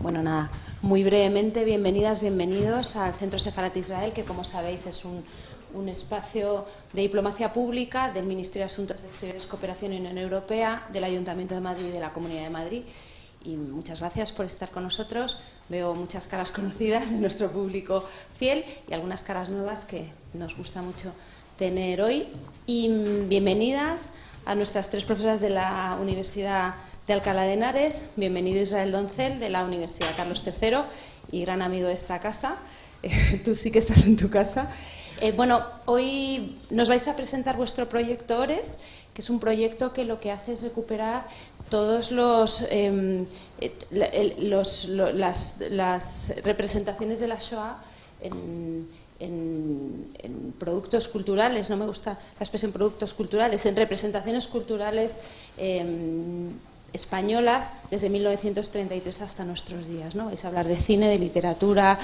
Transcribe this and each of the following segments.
Bueno, nada, muy brevemente, bienvenidas, bienvenidos al Centro Sefarat Israel, que como sabéis es un espacio de diplomacia pública del Ministerio de Asuntos Exteriores, Cooperación y Unión Europea, del Ayuntamiento de Madrid y de la Comunidad de Madrid. Y muchas gracias por estar con nosotros. Veo muchas caras conocidas de nuestro público fiel y algunas caras nuevas que nos gusta mucho tener hoy. Y bienvenidas a nuestras tres profesoras de la Universidad de Alcalá de Henares. Bienvenido Israel Doncel, de la Universidad Carlos III y gran amigo de esta casa. Tú sí que estás en tu casa. Bueno, hoy nos vais a presentar vuestro proyecto ORES, que es un proyecto que lo que hace es recuperar todos las representaciones de la Shoah en productos culturales. No me gusta la expresión productos culturales, en representaciones culturales españolas desde 1933 hasta nuestros días, ¿no? Vais a hablar de cine, de literatura,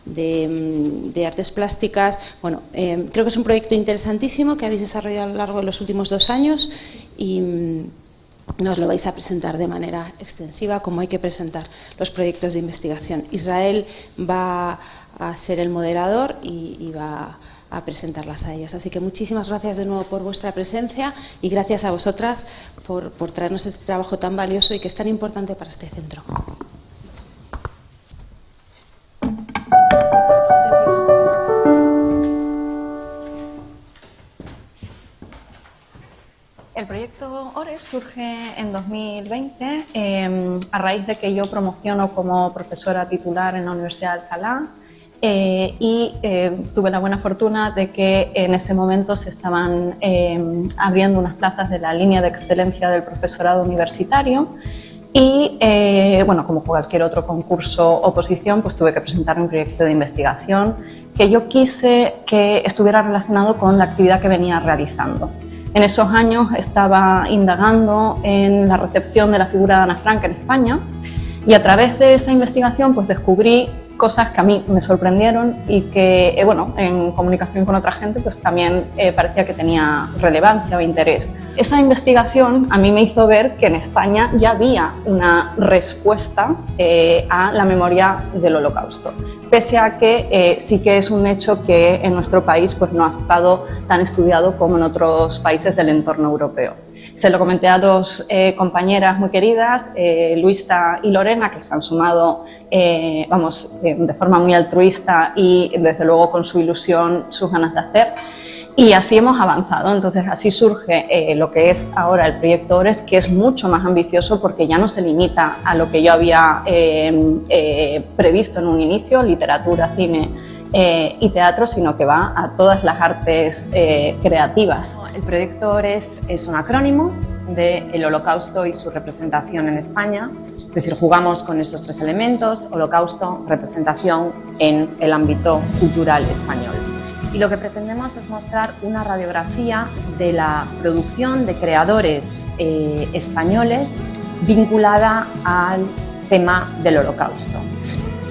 de artes plásticas. Bueno, creo que es un proyecto interesantísimo que habéis desarrollado a lo largo de los últimos 2 años y nos lo vais a presentar de manera extensiva, como hay que presentar los proyectos de investigación. Israel va a ser el moderador y va a presentarlas a ellas. Así que muchísimas gracias de nuevo por vuestra presencia y gracias a vosotras por traernos este trabajo tan valioso y que es tan importante para este centro. El proyecto ORES surge en 2020 a raíz de que yo promociono como profesora titular en la Universidad de Alcalá y tuve la buena fortuna de que en ese momento se estaban abriendo unas plazas de la línea de excelencia del profesorado universitario y, bueno, como cualquier otro concurso o oposición, pues tuve que presentar un proyecto de investigación que yo quise que estuviera relacionado con la actividad que venía realizando. En esos años estaba indagando en la recepción de la figura de Ana Frank en España y a través de esa investigación pues descubrí cosas que a mí me sorprendieron y que, bueno, en comunicación con otra gente pues también parecía que tenía relevancia o interés. Esa investigación a mí me hizo ver que en España ya había una respuesta a la memoria del Holocausto, pese a que sí que es un hecho que en nuestro país pues no ha estado tan estudiado como en otros países del entorno europeo. Se lo comenté a 2 compañeras muy queridas, Luisa y Lorena, que se han sumado de forma muy altruista y desde luego con su ilusión, sus ganas de hacer, y así hemos avanzado. Entonces así surge lo que es ahora el proyecto ORES, que es mucho más ambicioso porque ya no se limita a lo que yo había previsto en un inicio, literatura, cine y teatro, sino que va a todas las artes creativas. El proyecto ORES es un acrónimo del Holocausto y su representación en España. Es decir, jugamos con estos 3 elementos: Holocausto, representación en el ámbito cultural español. Y lo que pretendemos es mostrar una radiografía de la producción de creadores españoles vinculada al tema del Holocausto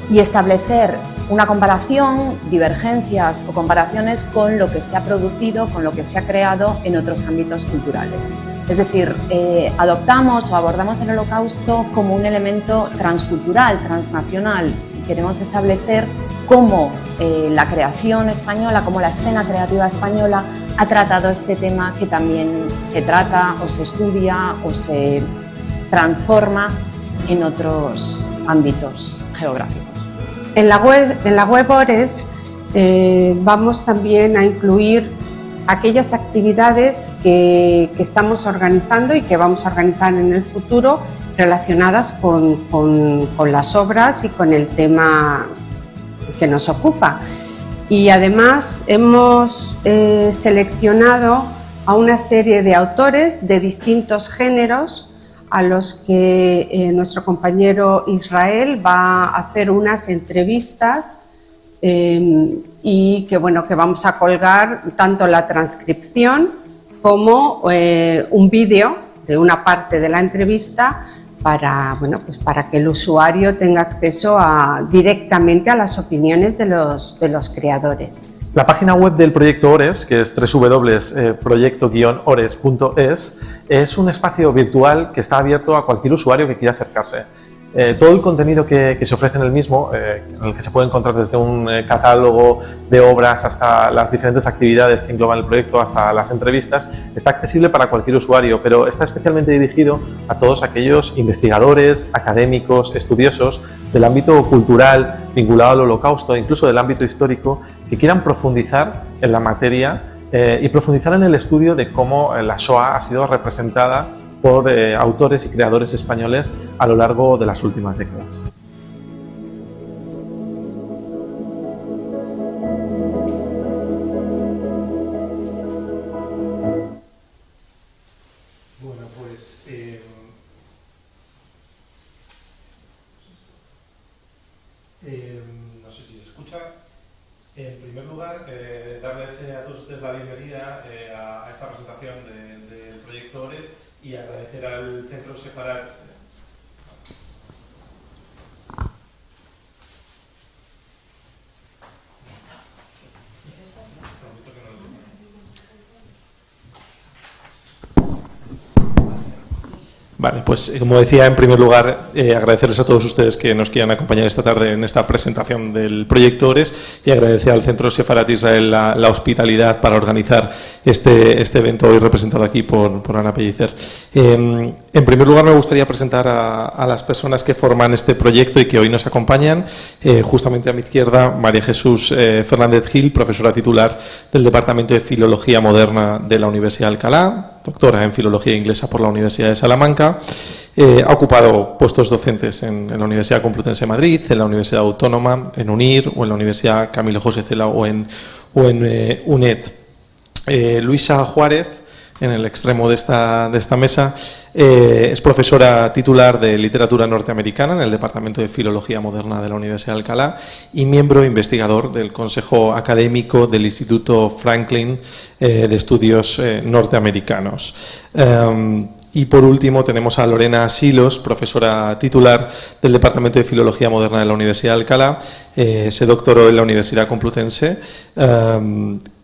y establecer una comparación, divergencias o comparaciones con lo que se ha producido, con lo que se ha creado en otros ámbitos culturales. Es decir, adoptamos o abordamos el Holocausto como un elemento transcultural, transnacional. Queremos establecer cómo la creación española, cómo la escena creativa española ha tratado este tema, que también se trata o se estudia o se transforma en otros ámbitos geográficos. En la web ORES vamos también a incluir aquellas actividades que estamos organizando y que vamos a organizar en el futuro relacionadas con las obras y con el tema que nos ocupa. Y además hemos seleccionado a una serie de autores de distintos géneros a los que nuestro compañero Israel va a hacer unas entrevistas y que vamos a colgar tanto la transcripción como un vídeo de una parte de la entrevista para que el usuario tenga acceso directamente a las opiniones de los creadores. La página web del proyecto ORES, que es www.proyecto-ores.es, es un espacio virtual que está abierto a cualquier usuario que quiera acercarse. todo el contenido que se ofrece en el mismo, en el que se puede encontrar desde un catálogo de obras hasta las diferentes actividades que engloban el proyecto, hasta las entrevistas, está accesible para cualquier usuario, pero está especialmente dirigido a todos aquellos investigadores, académicos, estudiosos del ámbito cultural vinculado al Holocausto, incluso del ámbito histórico, que quieran profundizar en la materia y profundizar en el estudio de cómo la Shoah ha sido representada por autores y creadores españoles a lo largo de las últimas décadas. Bueno, pues no sé si se escucha. En primer lugar, darles a todos ustedes la bienvenida a esta presentación del proyecto ORES y agradecer al Centro Sefarat. Vale, pues como decía, en primer lugar, agradecerles a todos ustedes que nos quieran acompañar esta tarde en esta presentación del proyecto ORES y agradecer al Centro Sefarat Israel la hospitalidad para organizar este evento hoy representado aquí por Ana Pellicer. En primer lugar, me gustaría presentar a las personas que forman este proyecto y que hoy nos acompañan. Justamente a mi izquierda, María Jesús Fernández Gil, profesora titular del Departamento de Filología Moderna de la Universidad de Alcalá, doctora en Filología Inglesa por la Universidad de Salamanca. Ha ocupado puestos docentes en la Universidad Complutense de Madrid, en la Universidad Autónoma, en UNIR o en la Universidad Camilo José Cela o en UNED. Luisa Juárez, en el extremo de esta mesa, es profesora titular de Literatura Norteamericana en el Departamento de Filología Moderna de la Universidad de Alcalá y miembro investigador del Consejo Académico del Instituto Franklin de Estudios Norteamericanos. Y por último tenemos a Lorena Silos, profesora titular del Departamento de Filología Moderna de la Universidad de Alcalá. Se doctoró en la Universidad Complutense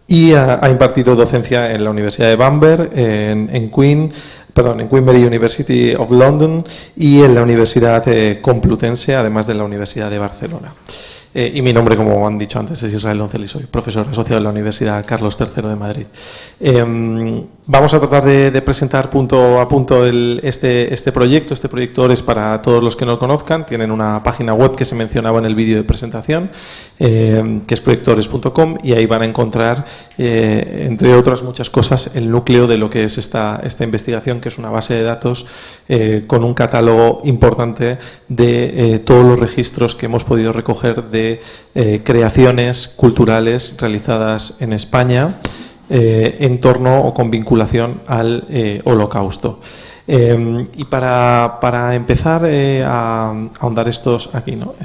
y ha impartido docencia en la Universidad de Bamberg, en Queen Mary University of London y en la Universidad Complutense, además de la Universidad de Barcelona. Y mi nombre, como han dicho antes, es Israel Doncel y soy profesor asociado en la Universidad Carlos III de Madrid. Vamos a tratar de presentar punto a punto este proyecto. Este proyecto ORES, para todos los que no lo conozcan, tienen una página web que se mencionaba en el vídeo de presentación, que es proyectoores.com, y ahí van a encontrar, entre otras muchas cosas, el núcleo de lo que es esta investigación, que es una base de datos con un catálogo importante de todos los registros que hemos podido recoger de creaciones culturales realizadas en España en torno o con vinculación al Holocausto. Y para empezar a ahondar estos aquí, ¿no?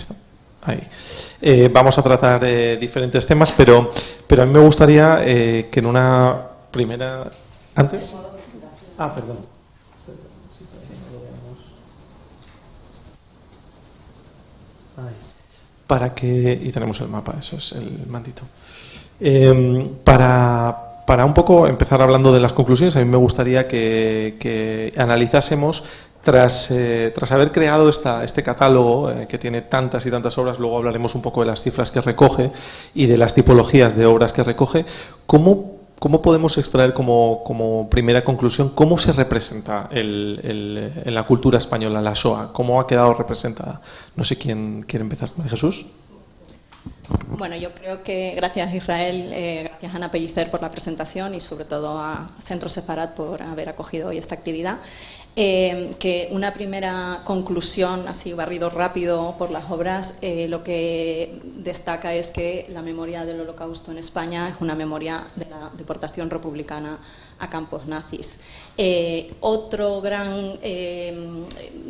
Ahí. Vamos a tratar diferentes temas, pero a mí me gustaría que en una primera... ¿Antes? Perdón. Para que... Y tenemos el mapa, eso es el mantito. Para un poco empezar hablando de las conclusiones, a mí me gustaría que analizásemos, tras haber creado este catálogo que tiene tantas y tantas obras, luego hablaremos un poco de las cifras que recoge y de las tipologías de obras que recoge, ¿cómo podemos extraer como primera conclusión cómo se representa en la cultura española la Shoah? ¿Cómo ha quedado representada? No sé quién quiere empezar. ¿Jesús? Bueno, yo creo que gracias Israel, gracias a Ana Pellicer por la presentación y sobre todo a Centro Sefarat por haber acogido hoy esta actividad. Que una primera conclusión, así barrido rápido por las obras, lo que destaca es que la memoria del Holocausto en España es una memoria de la deportación republicana a campos nazis. Otro gran,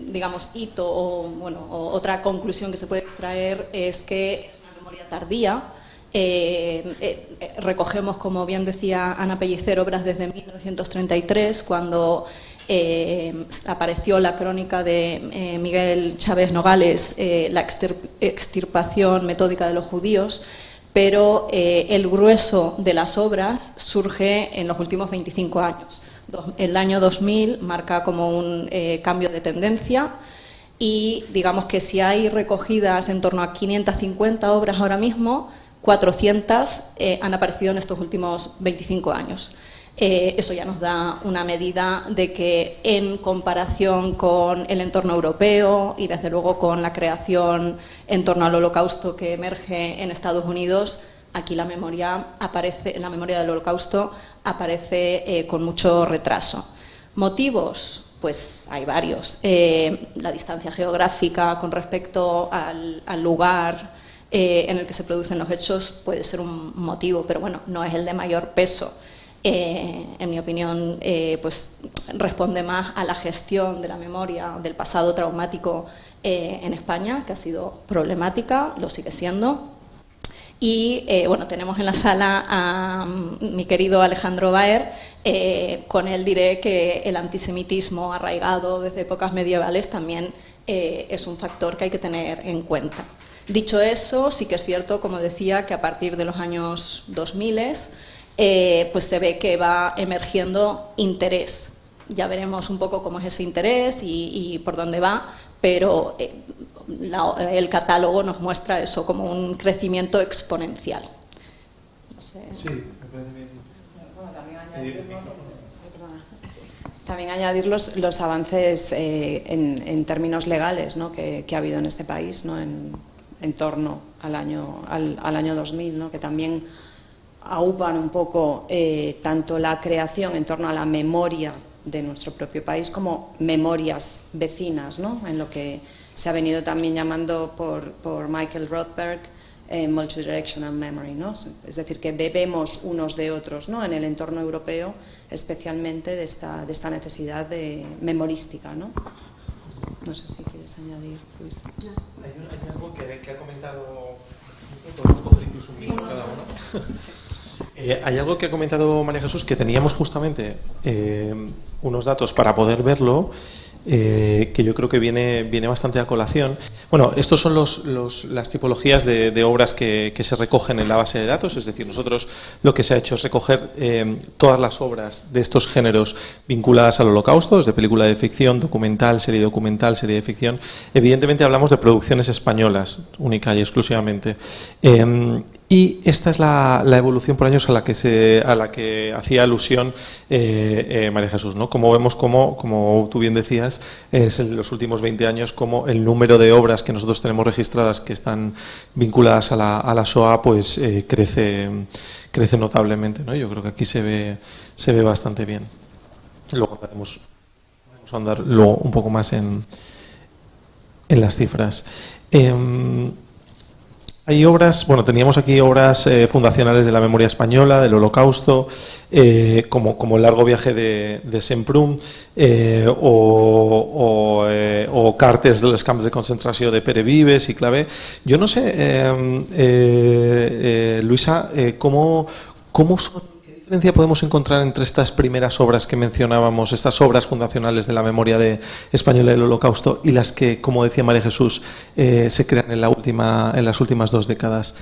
digamos, hito o otra conclusión que se puede extraer es que es una memoria tardía. Recogemos, como bien decía Ana Pellicer, obras desde 1933, cuando apareció la crónica de Miguel Chávez Nogales, la extirpación metódica de los judíos, pero el grueso de las obras surge en los últimos 25 años. El año 2000 marca como un cambio de tendencia. y digamos que si hay recogidas en torno a 550 obras ahora mismo, 400 han aparecido en estos últimos 25 años. Eso ya nos da una medida de que en comparación con el entorno europeo y desde luego con la creación en torno al Holocausto que emerge en Estados Unidos, aquí la memoria del Holocausto aparece con mucho retraso. ¿Motivos? Pues hay varios. La distancia geográfica con respecto al lugar en el que se producen los hechos puede ser un motivo, pero bueno, no es el de mayor peso. En mi opinión, pues responde más a la gestión de la memoria del pasado traumático en España, que ha sido problemática, lo sigue siendo. Y bueno, tenemos en la sala a mi querido Alejandro Baer. Con él diré que el antisemitismo arraigado desde épocas medievales también es un factor que hay que tener en cuenta. Dicho eso, sí que es cierto, como decía, que a partir de los años 2000 pues se ve que va emergiendo interés. Ya veremos un poco cómo es ese interés y por dónde va, pero el catálogo nos muestra eso como un crecimiento exponencial. No sé. Sí, me parece bien. También añadir los avances en términos legales, ¿no? que ha habido en este país, ¿no? en torno al año 2000, ¿no? que también aupan un poco tanto la creación en torno a la memoria de nuestro propio país como memorias vecinas, ¿no? en lo que se ha venido también llamando por Michael Rothberg multidirectional memory, ¿no? Es decir, que bebemos unos de otros, ¿no? en el entorno europeo, especialmente de esta necesidad de memorística, ¿no? No sé si quieres añadir, Luis. Hay algo que ha comentado, podemos coger incluso un minuto cada uno. Hay algo que ha comentado María Jesús, que teníamos justamente unos datos para poder verlo, que yo creo que viene bastante a colación. Bueno, estos son las tipologías de obras que se recogen en la base de datos, es decir, nosotros lo que se ha hecho es recoger todas las obras de estos géneros vinculadas al Holocausto, desde película de ficción, documental, serie de ficción. Evidentemente hablamos de producciones españolas, única y exclusivamente. Y esta es la evolución por años a la que hacía alusión María Jesús, ¿no? Como vemos como tú bien decías, es en los últimos 20 años como el número de obras que nosotros tenemos registradas que están vinculadas a la SOA pues crece notablemente, ¿no? Yo creo que aquí se ve bastante bien. Luego vamos a andar luego un poco más en las cifras. Hay obras, bueno, teníamos aquí obras fundacionales de la memoria española, del Holocausto, como El largo viaje de Semprún, o Cartes dels camps de concentració de Pere Vives y Clavé. Yo no sé, Luisa, ¿cómo son? ¿Qué diferencia podemos encontrar entre estas primeras obras que mencionábamos, estas obras fundacionales de la memoria española del Holocausto, y las que, como decía María Jesús, se crean en las últimas 2 décadas?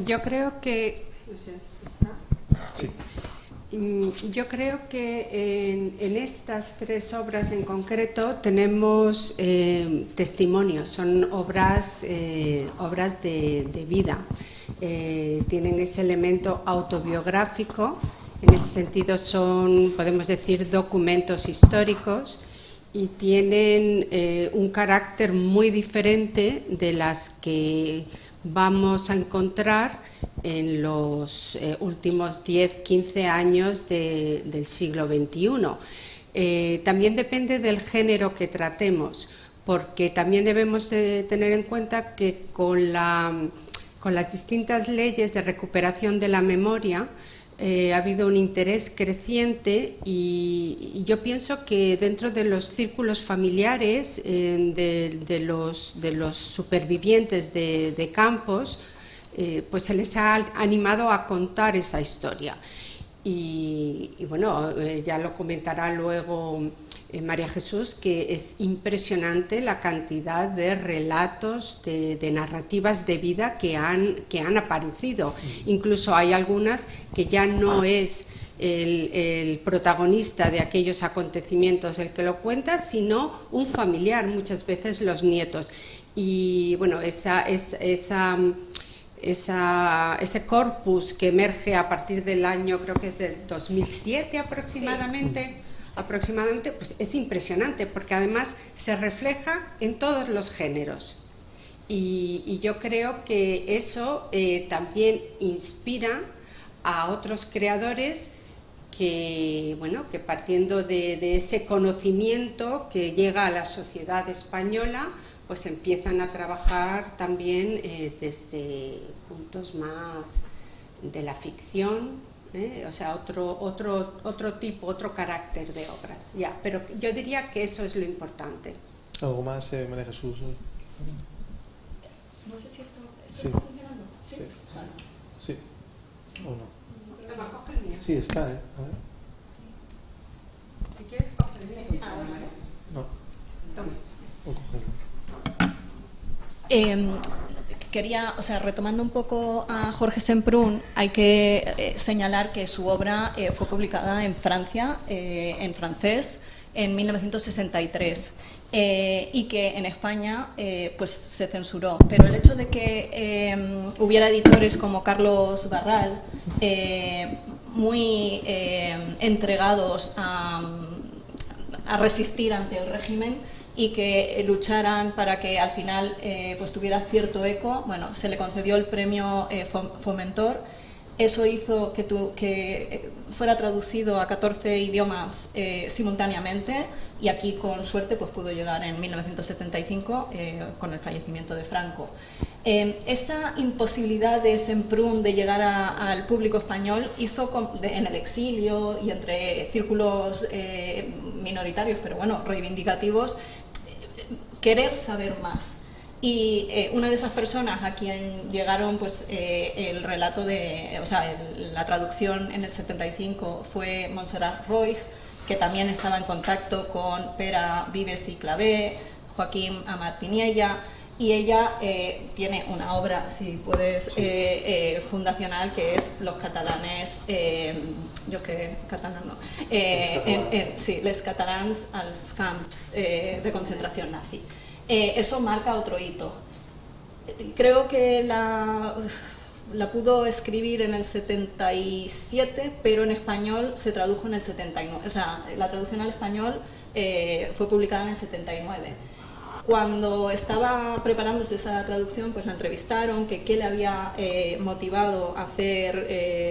Yo creo que... No sé si está. Sí. Yo creo que en estas 3 obras en concreto tenemos testimonios, son obras de vida. Tienen ese elemento autobiográfico, en ese sentido son, podemos decir, documentos históricos, y tienen un carácter muy diferente de las que vamos a encontrar en los últimos 10-15 años del siglo XXI. También depende del género que tratemos, porque también debemos tener en cuenta que con las distintas leyes de recuperación de la memoria ha habido un interés creciente, y yo pienso que dentro de los círculos familiares de los supervivientes de campos, pues se les ha animado a contar esa historia. Y bueno, ya lo comentará luego María Jesús, que es impresionante la cantidad de relatos, de narrativas de vida que han aparecido. Incluso hay algunas que ya no es el protagonista de aquellos acontecimientos el que lo cuenta, sino un familiar, muchas veces los nietos. Y bueno, ese corpus que emerge a partir del año, creo que es del 2007 aproximadamente, pues es impresionante, porque además se refleja en todos los géneros. Y yo creo que eso también inspira a otros creadores que, bueno, que partiendo de ese conocimiento que llega a la sociedad española, pues empiezan a trabajar también desde puntos más de la ficción, o sea, otro tipo, otro carácter de obras. Ya, pero yo diría que eso es lo importante. ¿Algo más, María Jesús? No sé si esto Sí. está funcionando. ¿Sí? Sí. Vale. Sí. ¿O no? Toma, coge el mío. Sí, está, A ver. Si quieres, coge este. No. Toma. O cógelo. Quería, o sea, retomando un poco a Jorge Semprún, hay que señalar que su obra fue publicada en Francia, en francés, en 1963. Y que en España pues se censuró. Pero el hecho de que hubiera editores como Carlos Barral, muy entregados a resistir ante el régimen y que lucharan para que al final pues tuviera cierto eco, bueno, se le concedió el premio Fomentor. Eso hizo que fuera traducido a 14 idiomas simultáneamente, y aquí con suerte pues pudo llegar en 1975 con el fallecimiento de Franco. Esta imposibilidad de Semprún de llegar al público español hizo en el exilio y entre círculos minoritarios, pero bueno, reivindicativos, querer saber más. Y una de esas personas a quien llegaron pues el relato la traducción en el 75 fue Montserrat Roig, que también estaba en contacto con Pere Vives y Clavé, Joaquín Amat Piniella, y ella tiene una obra, si puedes, fundacional, que es Los catalanes, Les catalans als camps de concentración nazi. Eso marca otro hito. Creo que la pudo escribir en el 77, pero en español se tradujo en el 79. O sea, la traducción al español fue publicada en el 79. Cuando estaba preparándose esa traducción, pues la entrevistaron, que qué le había motivado a hacer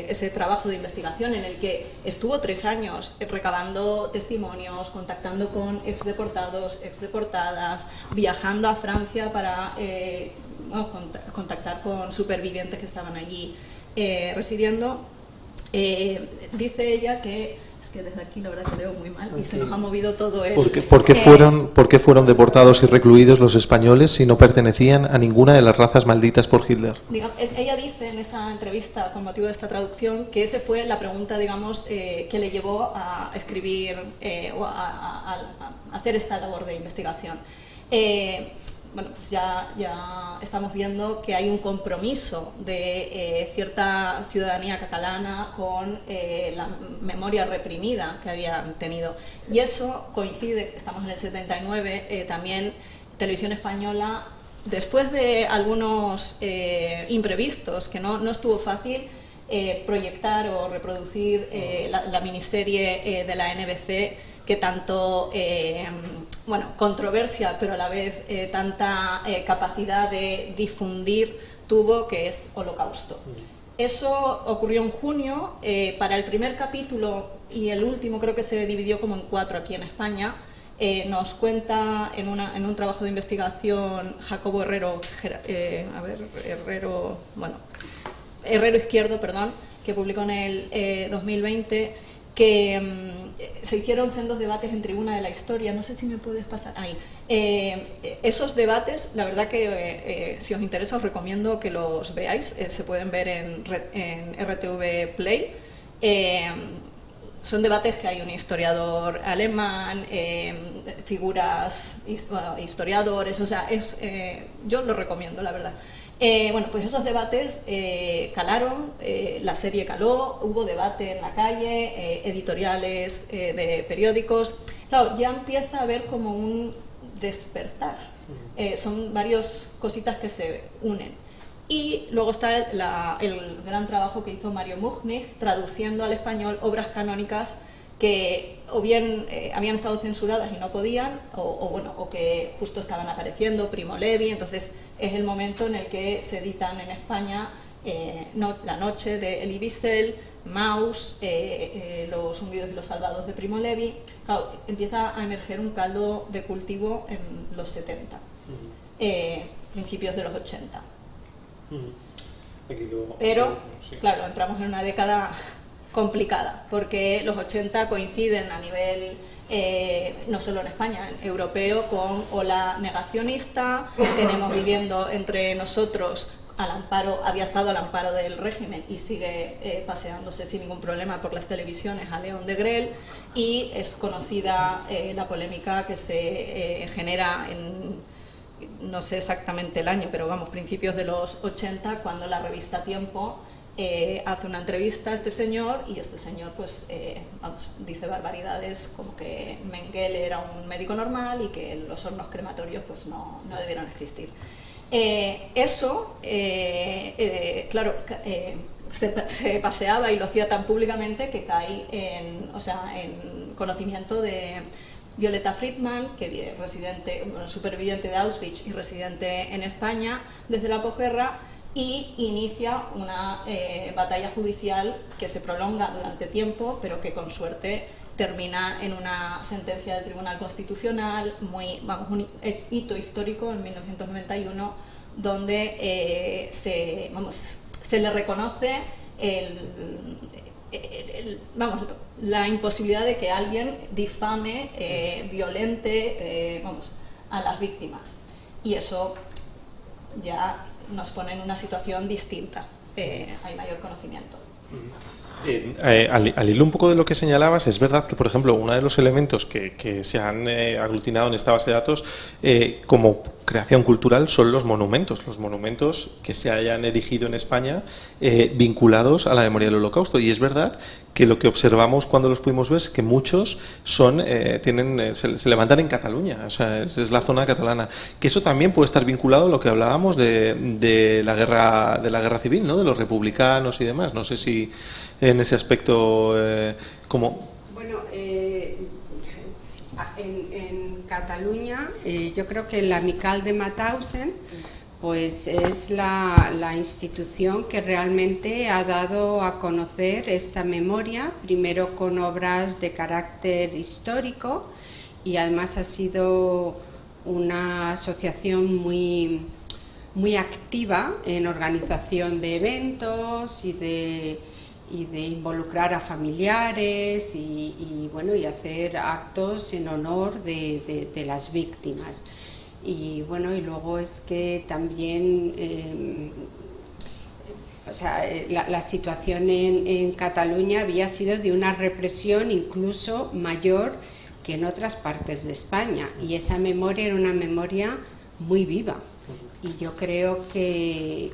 ese trabajo de investigación en el que estuvo 3 años recabando testimonios, contactando con exdeportados, exdeportadas, viajando a Francia para contactar con supervivientes que estaban allí residiendo. Dice ella que es que desde aquí la verdad que leo muy mal y se nos ha movido todo el... ¿Por qué fueron deportados y recluidos los españoles si no pertenecían a ninguna de las razas malditas por Hitler? Ella dice en esa entrevista con motivo de esta traducción que esa fue la pregunta, digamos, que le llevó a escribir o a hacer esta labor de investigación. Bueno, pues ya estamos viendo que hay un compromiso de cierta ciudadanía catalana con la memoria reprimida que habían tenido. Y eso coincide, estamos en el 79, también Televisión Española, después de algunos imprevistos, que no estuvo fácil proyectar o reproducir la miniserie de la NBC, que tanto controversia, pero a la vez tanta capacidad de difundir tuvo, que es Holocausto. Eso ocurrió en junio. Para el primer capítulo y el último, creo que se dividió como en 4 aquí en España, nos cuenta en un trabajo de investigación Jacobo Herrero Izquierdo, que publicó en el 2020, que se hicieron sendos debates en Tribuna de la Historia. No sé si me puedes pasar ahí. Esos debates, la verdad que si os interesa os recomiendo que los veáis. Se pueden ver en RTV Play. Son debates que hay un historiador alemán, figuras, historiadores, o sea, yo lo recomiendo, la verdad. Bueno, pues esos debates calaron, la serie caló, hubo debate en la calle, editoriales de periódicos. Claro, ya empieza a haber como un despertar. Son varias cositas que se unen. Y luego está el gran trabajo que hizo Mario Muchnig traduciendo al español obras canónicas que o bien habían estado censuradas y no podían, o que justo estaban apareciendo, Primo Levi. Entonces es el momento en el que se editan en España La noche de Elie Wiesel, Maus, Los hundidos y los salvados de Primo Levi. Claro, empieza a emerger un caldo de cultivo en los 70, principios de los 80. Pero, claro, entramos en una década complicada, porque los 80 coinciden a nivel, no solo en España, en europeo, con ola negacionista. Tenemos viviendo entre nosotros había estado al amparo del régimen y sigue paseándose sin ningún problema por las televisiones a León de Grel, y es conocida la polémica que se genera no sé exactamente el año, pero vamos, principios de los 80, cuando la revista Tiempo hace una entrevista a este señor, y este señor pues dice barbaridades como que Mengele era un médico normal y que los hornos crematorios pues no debieron existir. Claro, se paseaba y lo hacía tan públicamente que cae en conocimiento de Violeta Friedman, que superviviente de Auschwitz y residente en España desde la posguerra, y inicia una batalla judicial que se prolonga durante tiempo, pero que con suerte termina en una sentencia del Tribunal Constitucional, un hito histórico en 1991, donde se le reconoce la imposibilidad de que alguien difame, violente a las víctimas. Y eso ya nos pone en una situación distinta, hay mayor conocimiento. Al hilo un poco de lo que señalabas, es verdad que, por ejemplo, uno de los elementos que se han aglutinado en esta base de datos como creación cultural son los monumentos que se hayan erigido en España vinculados a la memoria del Holocausto. Y es verdad que lo que observamos cuando los pudimos ver es que muchos se levantan en Cataluña, o sea, es la zona catalana. Que eso también puede estar vinculado a lo que hablábamos de la guerra civil, ¿no? De los republicanos y demás. No sé si en ese aspecto Bueno, en Cataluña yo creo que la Amical de Mauthausen pues es la institución que realmente ha dado a conocer esta memoria, primero con obras de carácter histórico, y además ha sido una asociación muy activa en organización de eventos y de involucrar a familiares y hacer actos en honor de las víctimas. Y bueno, y luego es que también la situación en Cataluña había sido de una represión incluso mayor que en otras partes de España, y esa memoria era una memoria muy viva, y yo creo que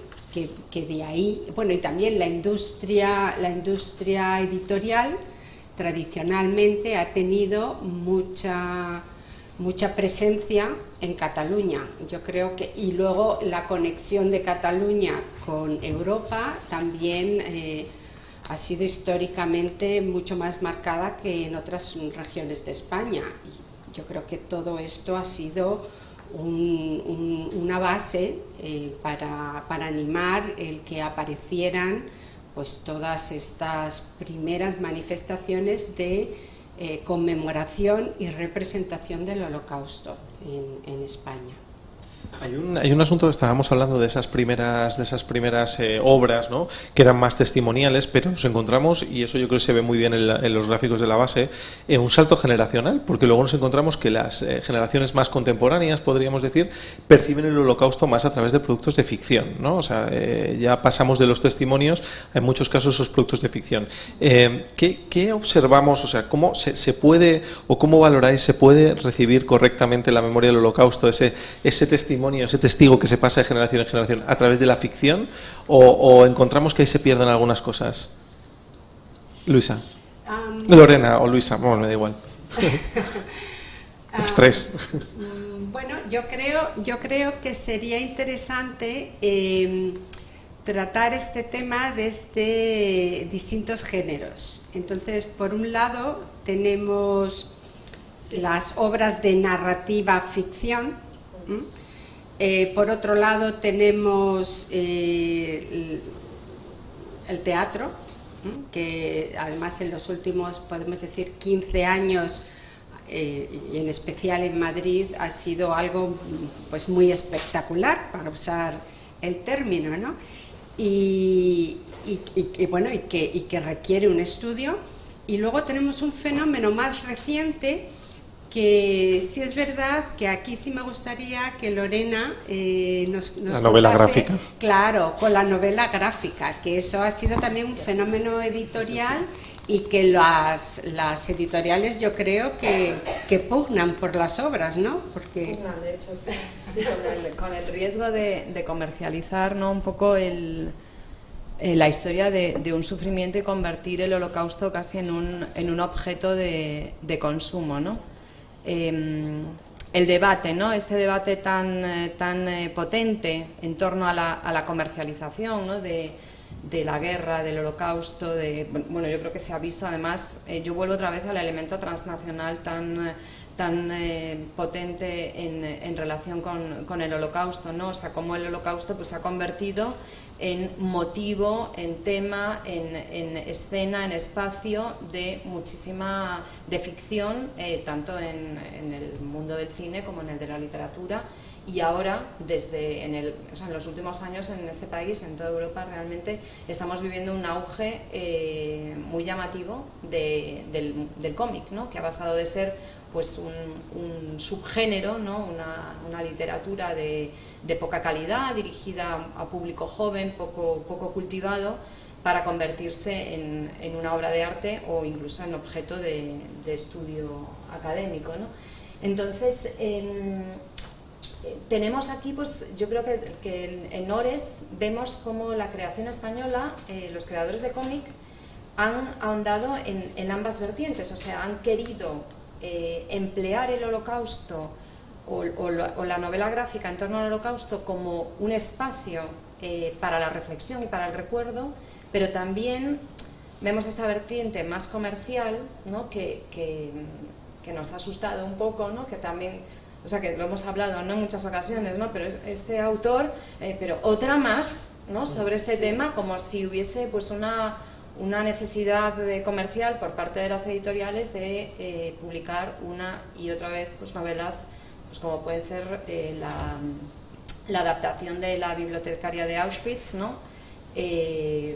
de ahí, bueno, y también la industria editorial tradicionalmente ha tenido mucha presencia en Cataluña. Yo creo que, y luego la conexión de Cataluña con Europa también ha sido históricamente mucho más marcada que en otras regiones de España. Y yo creo que todo esto ha sido una base para animar el que aparecieran pues todas estas primeras manifestaciones de conmemoración y representación del Holocausto en España. Hay un asunto que estábamos hablando de esas primeras obras, ¿no?, que eran más testimoniales, pero nos encontramos, y eso yo creo que se ve muy bien en los gráficos de la base, un salto generacional, porque luego nos encontramos que las generaciones más contemporáneas, podríamos decir, perciben el Holocausto más a través de productos de ficción, ¿no? O sea, ya pasamos de los testimonios, en muchos casos, esos productos de ficción. ¿Qué observamos? O sea, ¿cómo se puede, o cómo valoráis, se puede recibir correctamente la memoria del Holocausto, ese testimonio testimonio, ese testigo que se pasa de generación en generación a través de la ficción, o encontramos que ahí se pierden algunas cosas? Luisa. Lorena o Luisa, bueno, me da igual. Los tres. Bueno, yo creo que sería interesante tratar este tema desde distintos géneros. Entonces, por un lado, tenemos las obras de narrativa ficción. Por otro lado, tenemos el teatro, que además en los últimos, podemos decir, 15 años, y en especial en Madrid, ha sido algo pues muy espectacular, para usar el término, ¿no? Y que requiere un estudio. Y luego tenemos un fenómeno más reciente, que sí es verdad que aquí sí me gustaría que Lorena nos la novela contase, gráfica. claro, con la novela gráfica, que eso ha sido también un fenómeno editorial y que las editoriales yo creo que pugnan por las obras, ¿no? Porque de hecho, sí, con el riesgo de comercializar, ¿no?, un poco la historia de un sufrimiento y convertir el Holocausto casi en un objeto de consumo, ¿no? El debate, ¿no?, este debate tan potente en torno a la comercialización, ¿no?, de la guerra, del Holocausto, bueno, yo creo que se ha visto además, yo vuelvo otra vez al elemento transnacional tan potente en relación con el Holocausto, ¿no? O sea, cómo el Holocausto pues se ha convertido en motivo, en tema, en escena, en espacio de muchísima de ficción, tanto en el mundo del cine como en el de la literatura. Y ahora, en los últimos años en este país, en toda Europa, realmente estamos viviendo un auge muy llamativo del cómic, ¿no?, que ha pasado de ser pues un subgénero, ¿no?, una literatura de poca calidad, dirigida a público joven, poco cultivado, para convertirse en una obra de arte o incluso en objeto de estudio académico, ¿no? Entonces, tenemos aquí, pues yo creo que en Ores vemos cómo la creación española, los creadores de cómic han ahondado en ambas vertientes, o sea, han querido emplear el Holocausto o la novela gráfica en torno al Holocausto como un espacio para la reflexión y para el recuerdo, pero también vemos esta vertiente más comercial, ¿no?, que nos ha asustado un poco, ¿no?, que también, o sea, que lo hemos hablado, ¿no?, en muchas ocasiones, ¿no?, pero este autor, pero otra más, ¿no?, sobre este tema, como si hubiese pues una necesidad comercial por parte de las editoriales de publicar una y otra vez pues novelas, pues como puede ser la adaptación de La bibliotecaria de Auschwitz, ¿no?,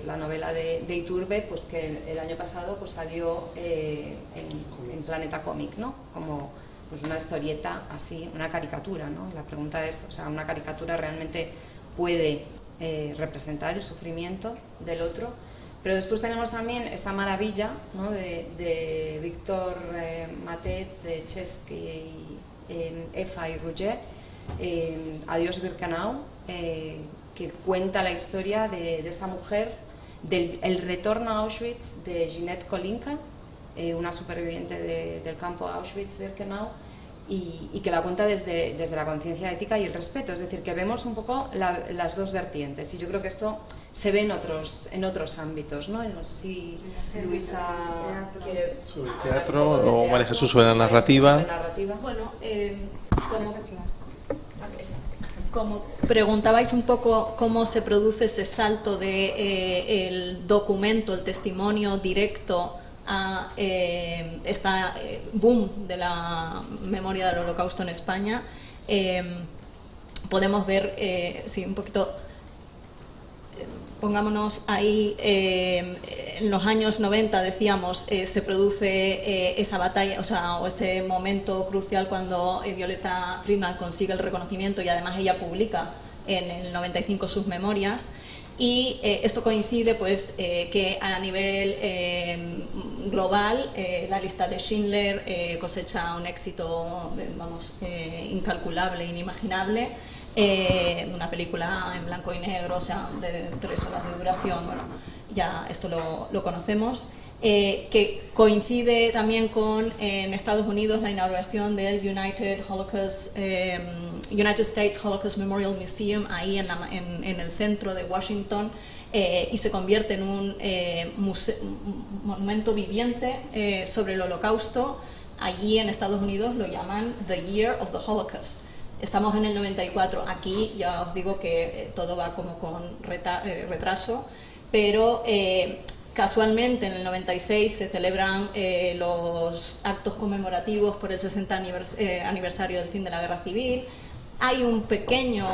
la novela de Iturbe, pues que el año pasado pues salió en Planeta Cómic, ¿no?, como pues una historieta así, una caricatura, ¿no? La pregunta es, o sea, ¿una caricatura realmente puede representar el sufrimiento del otro? Pero después tenemos también esta maravilla, ¿no?, de Víctor Matet, de Chesky, Efa y Rouget, Adiós Birkenau, que cuenta la historia de esta mujer, el retorno a Auschwitz de Ginette Kolinka, una superviviente del campo Auschwitz-Birkenau, y que la cuenta desde la conciencia ética y el respeto, es decir, que vemos un poco las dos vertientes, y yo creo que esto se ve en otros ámbitos, ¿no? No sé si Luisa quiere... Sobre el teatro o María Jesús sobre la narrativa. Bueno, como preguntabais un poco cómo se produce ese salto de el documento, el testimonio directo a esta boom de la memoria del Holocausto en España, podemos ver, sí, un poquito, pongámonos ahí, en los años 90 decíamos, se produce esa batalla, o ese momento crucial cuando Violeta Friedman consigue el reconocimiento y además ella publica en el 95 sus memorias. Y esto coincide pues que a nivel global la lista de Schindler cosecha un éxito incalculable, inimaginable, una película en blanco y negro, o sea, de 3 horas de duración, bueno, ya esto lo conocemos, que coincide también con en Estados Unidos la inauguración del United States Holocaust Memorial Museum, ahí en el centro de Washington, y se convierte en un monumento viviente sobre el Holocausto. Allí en Estados Unidos lo llaman The Year of the Holocaust. Estamos en el 94, aquí ya os digo que todo va como con retraso, pero casualmente en el 96 se celebran los actos conmemorativos por el 60 aniversario del fin de la Guerra Civil. Hay un pequeño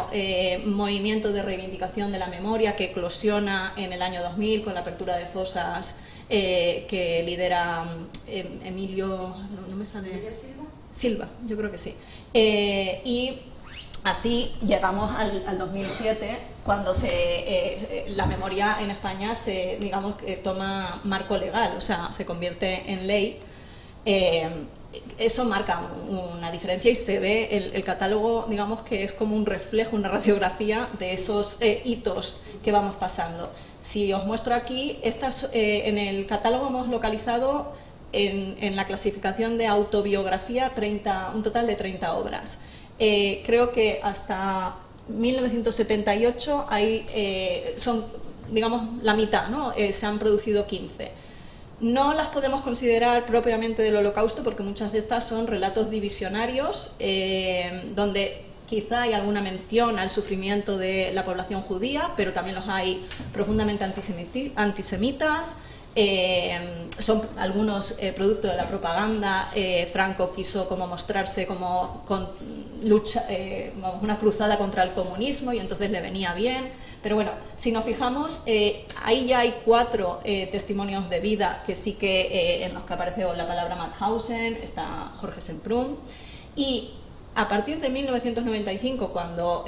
movimiento de reivindicación de la memoria que eclosiona en el año 2000 con la apertura de fosas que lidera Emilio... ¿No me sale? Silva, yo creo que sí. Y así llegamos al 2007, cuando la memoria en España digamos, toma marco legal, o sea, se convierte en ley. Eso marca una diferencia y se ve el catálogo, digamos, que es como un reflejo, una radiografía de esos hitos que vamos pasando. Si os muestro aquí, en el catálogo hemos localizado en la clasificación de autobiografía un total de 30 obras. Creo que hasta 1978 son, digamos, la mitad, ¿no? Se han producido 15. No las podemos considerar propiamente del Holocausto porque muchas de estas son relatos divisionarios donde quizá hay alguna mención al sufrimiento de la población judía, pero también los hay profundamente antisemitas. Son algunos producto de la propaganda. Franco quiso como mostrarse como con lucha, una cruzada contra el comunismo y entonces le venía bien. Pero bueno, si nos fijamos, ahí ya hay 4 testimonios de vida que sí que en los que aparece la palabra Mauthausen, está Jorge Semprún, y a partir de 1995, cuando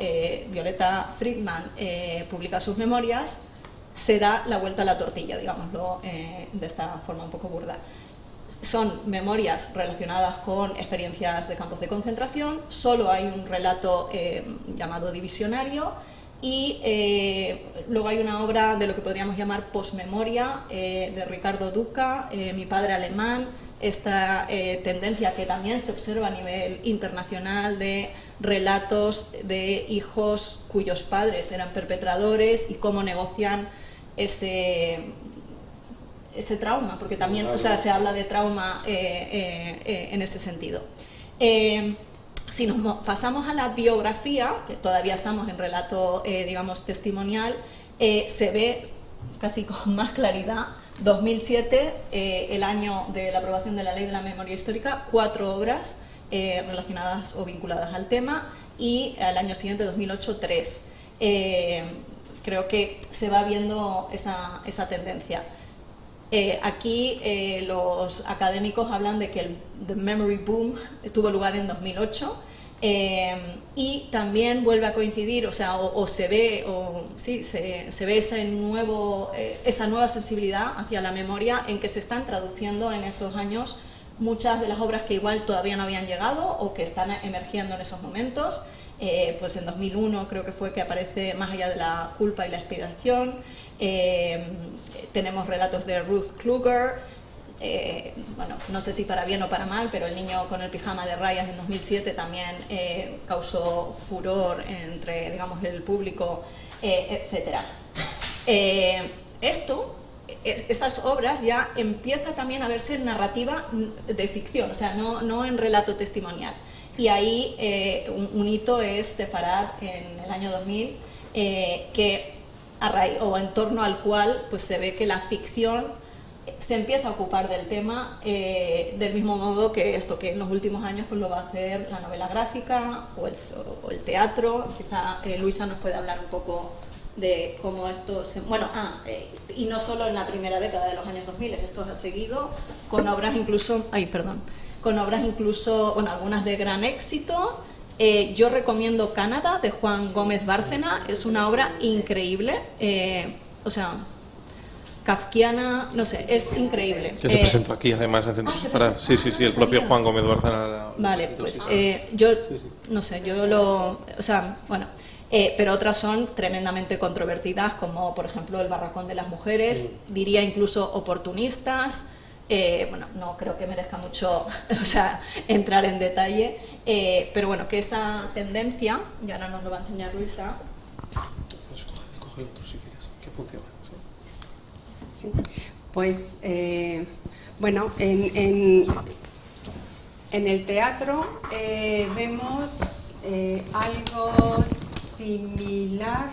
Violeta Friedman publica sus memorias, se da la vuelta a la tortilla, digámoslo de esta forma un poco burda. Son memorias relacionadas con experiencias de campos de concentración, solo hay un relato llamado divisionario y luego hay una obra de lo que podríamos llamar posmemoria de Ricardo Duca, Mi padre alemán, esta tendencia que también se observa a nivel internacional de relatos de hijos cuyos padres eran perpetradores y cómo negocian ese trauma, porque también, o sea, se habla de trauma en ese sentido. Si nos pasamos a la biografía, que todavía estamos en relato, digamos, testimonial, se ve casi con más claridad. 2007, el año de la aprobación de la Ley de la Memoria Histórica, 4 obras relacionadas o vinculadas al tema, y al año siguiente, 2008, 3. Creo que se va viendo esa tendencia. Aquí los académicos hablan de que el Memory Boom tuvo lugar en 2008 y también vuelve a coincidir, o sea, se ve esa nueva sensibilidad hacia la memoria en que se están traduciendo en esos años muchas de las obras que igual todavía no habían llegado o que están emergiendo en esos momentos. Pues en 2001 creo que fue que aparece Más allá de la culpa y la expiación. Tenemos relatos de Ruth Kluger, bueno, no sé si para bien o para mal, pero El niño con el pijama de rayas en 2007 también causó furor entre, digamos, el público, etcétera. Esas obras ya empieza también a verse en narrativa de ficción, o sea, no en relato testimonial. Y ahí un hito es Sefarad en el año 2000, que en torno al cual pues se ve que la ficción se empieza a ocupar del tema del mismo modo que en los últimos años pues lo va a hacer la novela gráfica o el teatro. Quizá Luisa nos puede hablar un poco de cómo esto y no solo en la primera década de los años 2000, esto ha seguido con obras incluso, bueno, algunas de gran éxito. Yo recomiendo Canadá, de Juan Gómez Bárcena, es una obra increíble, o sea, kafkiana, no sé, es increíble. Que se presentó aquí, además, en Centro Sefarat. Sí, el propio Juan Gómez Bárcena. Vale, pues yo, no sé, o sea, bueno, pero otras son tremendamente controvertidas, como por ejemplo el Barracón de las Mujeres, diría incluso oportunistas. Bueno, no creo que merezca mucho, o sea, entrar en detalle, pero bueno, que esa tendencia, y ahora nos lo va a enseñar Luisa. Coge otro si quieres, que funciona. Sí. Pues, bueno, en el teatro vemos algo similar,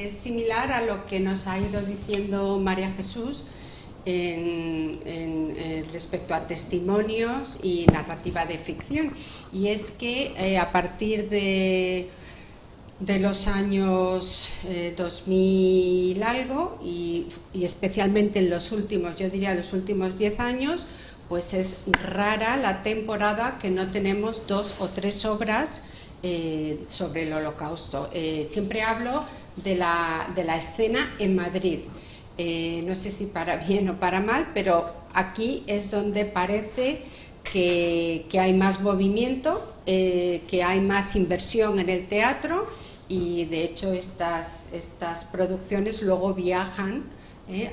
similar a lo que nos ha ido diciendo María Jesús respecto a testimonios y narrativa de ficción. Y es que a partir de los años 2000 algo y especialmente en los últimos, yo diría los últimos 10 años, pues es rara la temporada que no tenemos 2 o 3 obras sobre el Holocausto. Siempre hablo de la escena en Madrid. No sé si para bien o para mal, pero aquí es donde parece que hay más movimiento, que hay más inversión en el teatro, y de hecho estas producciones luego viajan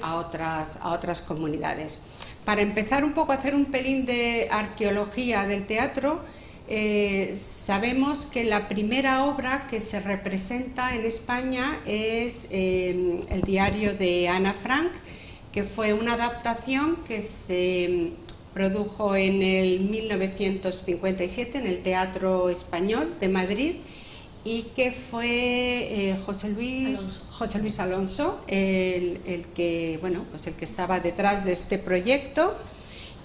a otras comunidades. Para empezar un poco a hacer un pelín de arqueología del teatro, sabemos que la primera obra que se representa en España es el diario de Ana Frank, que fue una adaptación que se produjo en el 1957 en el Teatro Español de Madrid, y que fue José Luis Alonso el que estaba detrás de este proyecto,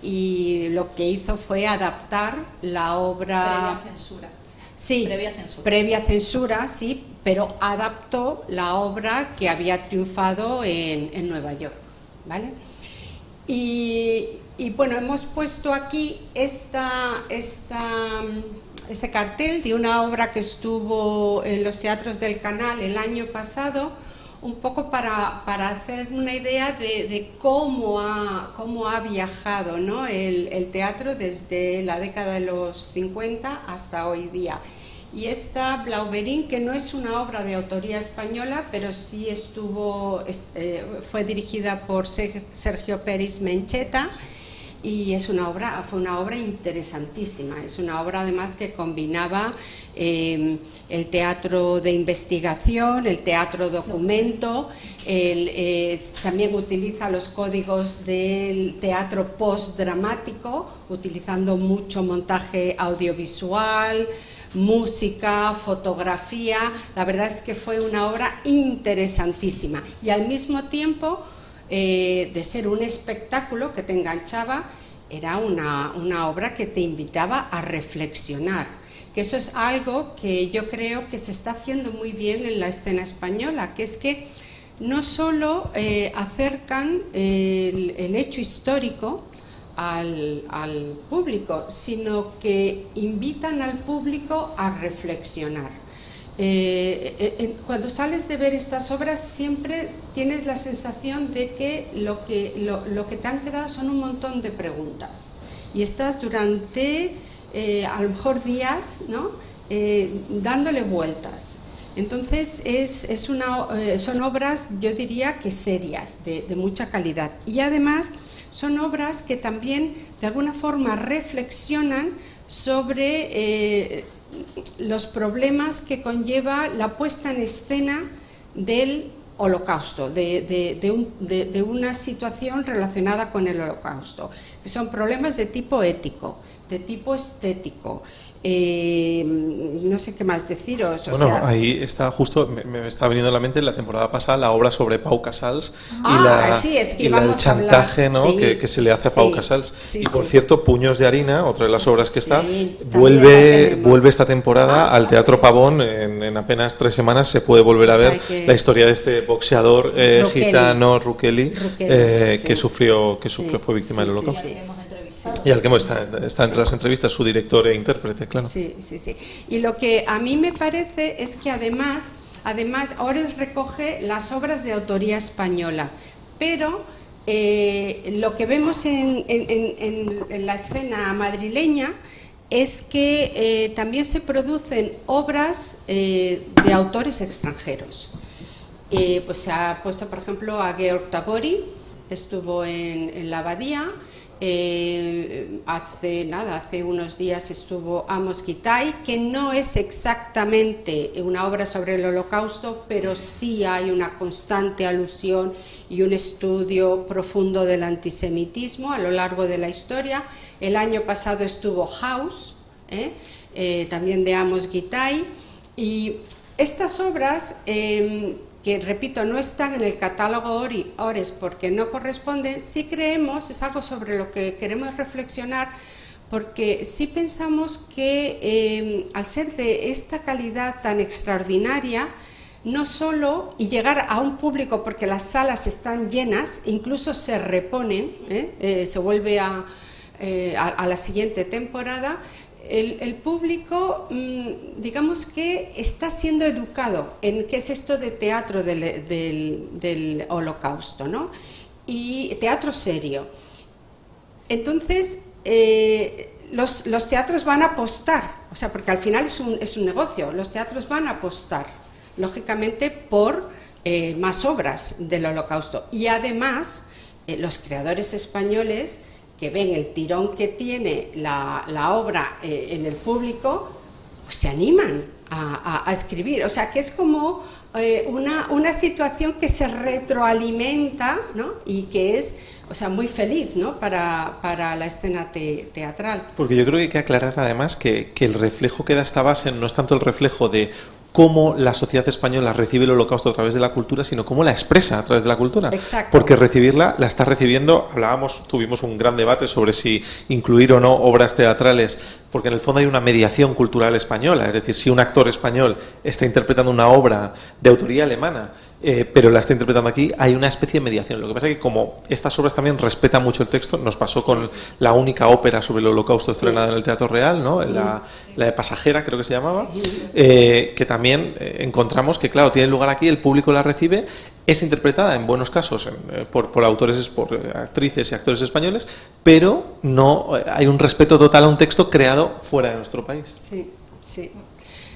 y lo que hizo fue adaptar la obra. Previa censura. Sí, previa censura, sí, pero adaptó la obra que había triunfado en Nueva York, ¿vale? Y bueno, hemos puesto aquí ese cartel de una obra que estuvo en los teatros del Canal el año pasado, un poco para hacer una idea de cómo ha viajado, ¿no?, el teatro desde la década de los 50 hasta hoy día. Y esta Blauberín, que no es una obra de autoría española, pero sí fue dirigida por Sergio Pérez Mencheta, y fue una obra interesantísima. Es una obra además que combinaba el teatro de investigación, el teatro documento, también utiliza los códigos del teatro postdramático, utilizando mucho montaje audiovisual, música, fotografía. La verdad es que fue una obra interesantísima, y al mismo tiempo de ser un espectáculo que te enganchaba, era una obra que te invitaba a reflexionar, que eso es algo que yo creo que se está haciendo muy bien en la escena española, que es que no solo acercan el hecho histórico al público, sino que invitan al público a reflexionar. Cuando sales de ver estas obras siempre tienes la sensación de que lo que te han quedado son un montón de preguntas, y estás durante a lo mejor días, ¿no?, dándole vueltas. Entonces son obras, yo diría que serias, de mucha calidad, y además son obras que también de alguna forma reflexionan sobre los problemas que conlleva la puesta en escena del Holocausto, de una situación relacionada con el Holocausto, que son problemas de tipo ético, de tipo estético. No sé qué más deciros. Ahí está justo, me está viniendo a la mente la temporada pasada la obra sobre Pau Casals y el chantaje, ¿no?, sí, que se le hace a Pau Casals. Sí, y por cierto, Puños de harina, otra de las obras que está, vuelve esta temporada al Teatro Pavón. En apenas 3 semanas se puede volver a ver la historia de este boxeador gitano, Rukeli, que fue víctima del Holocausto. Y al que está entre las entrevistas su director e intérprete, claro. Sí. Y lo que a mí me parece es que además Además, Ores recoge las obras de autoría española, pero lo que vemos en la escena madrileña es que también se producen obras de autores extranjeros. Pues se ha puesto, por ejemplo, a Georg Tabori, estuvo en la Abadía. Hace unos días estuvo Amos Gitay, que no es exactamente una obra sobre el Holocausto, pero sí hay una constante alusión y un estudio profundo del antisemitismo a lo largo de la historia. El año pasado estuvo House, también de Amos Gitay, y estas obras que repito, no están en el catálogo Ores porque no corresponden, sí creemos, es algo sobre lo que queremos reflexionar, porque sí pensamos que al ser de esta calidad tan extraordinaria, no solo, y llegar a un público porque las salas están llenas, incluso se reponen, se vuelve a la siguiente temporada, el público, digamos que está siendo educado en qué es esto de teatro del Holocausto, ¿no? Y teatro serio. Entonces, los teatros van a apostar, o sea, porque al final es un negocio, los teatros van a apostar, lógicamente, por más obras del Holocausto. Y además, los creadores españoles, que ven el tirón que tiene la obra en el público, pues se animan a escribir. O sea, que es como una situación que se retroalimenta, ¿no? Y que es, o sea, muy feliz, ¿no? para la escena teatral. Porque yo creo que hay que aclarar además que el reflejo que da esta base no es tanto el reflejo de cómo la sociedad española recibe el Holocausto a través de la cultura, sino cómo la expresa a través de la cultura. Exacto. Porque recibirla, la está recibiendo, tuvimos un gran debate sobre si incluir o no obras teatrales, porque en el fondo hay una mediación cultural española, es decir, si un actor español está interpretando una obra de autoría alemana, pero la está interpretando aquí, hay una especie de mediación. Lo que pasa es que como estas obras también respetan mucho el texto, nos pasó con la única ópera sobre el Holocausto estrenada en el Teatro Real, ¿no? La de Pasajera, creo que se llamaba, que también encontramos que, claro, tiene lugar aquí, el público la recibe, es interpretada en buenos casos por autores, por actrices y actores españoles, pero no hay un respeto total a un texto creado fuera de nuestro país. Sí, sí.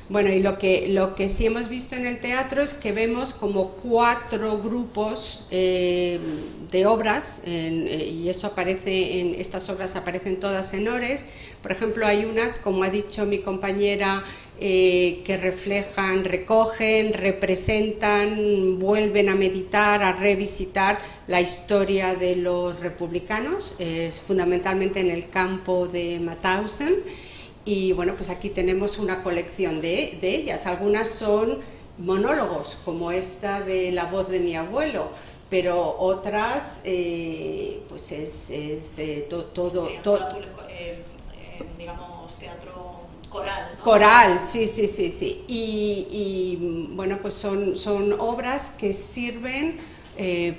Bueno, y lo que sí hemos visto en el teatro es que vemos como 4 grupos de obras, y eso aparece estas obras aparecen todas en Ores. Por ejemplo, hay unas, como ha dicho mi compañera, que reflejan, recogen, representan, vuelven a meditar, a revisitar la historia de los republicanos, fundamentalmente en el campo de Mauthausen. Y bueno, pues aquí tenemos una colección de ellas. Algunas son monólogos, como esta de La voz de mi abuelo, pero otras, pues es todo digamos, teatro coral, ¿no? Coral, sí. Y bueno, pues son obras que sirven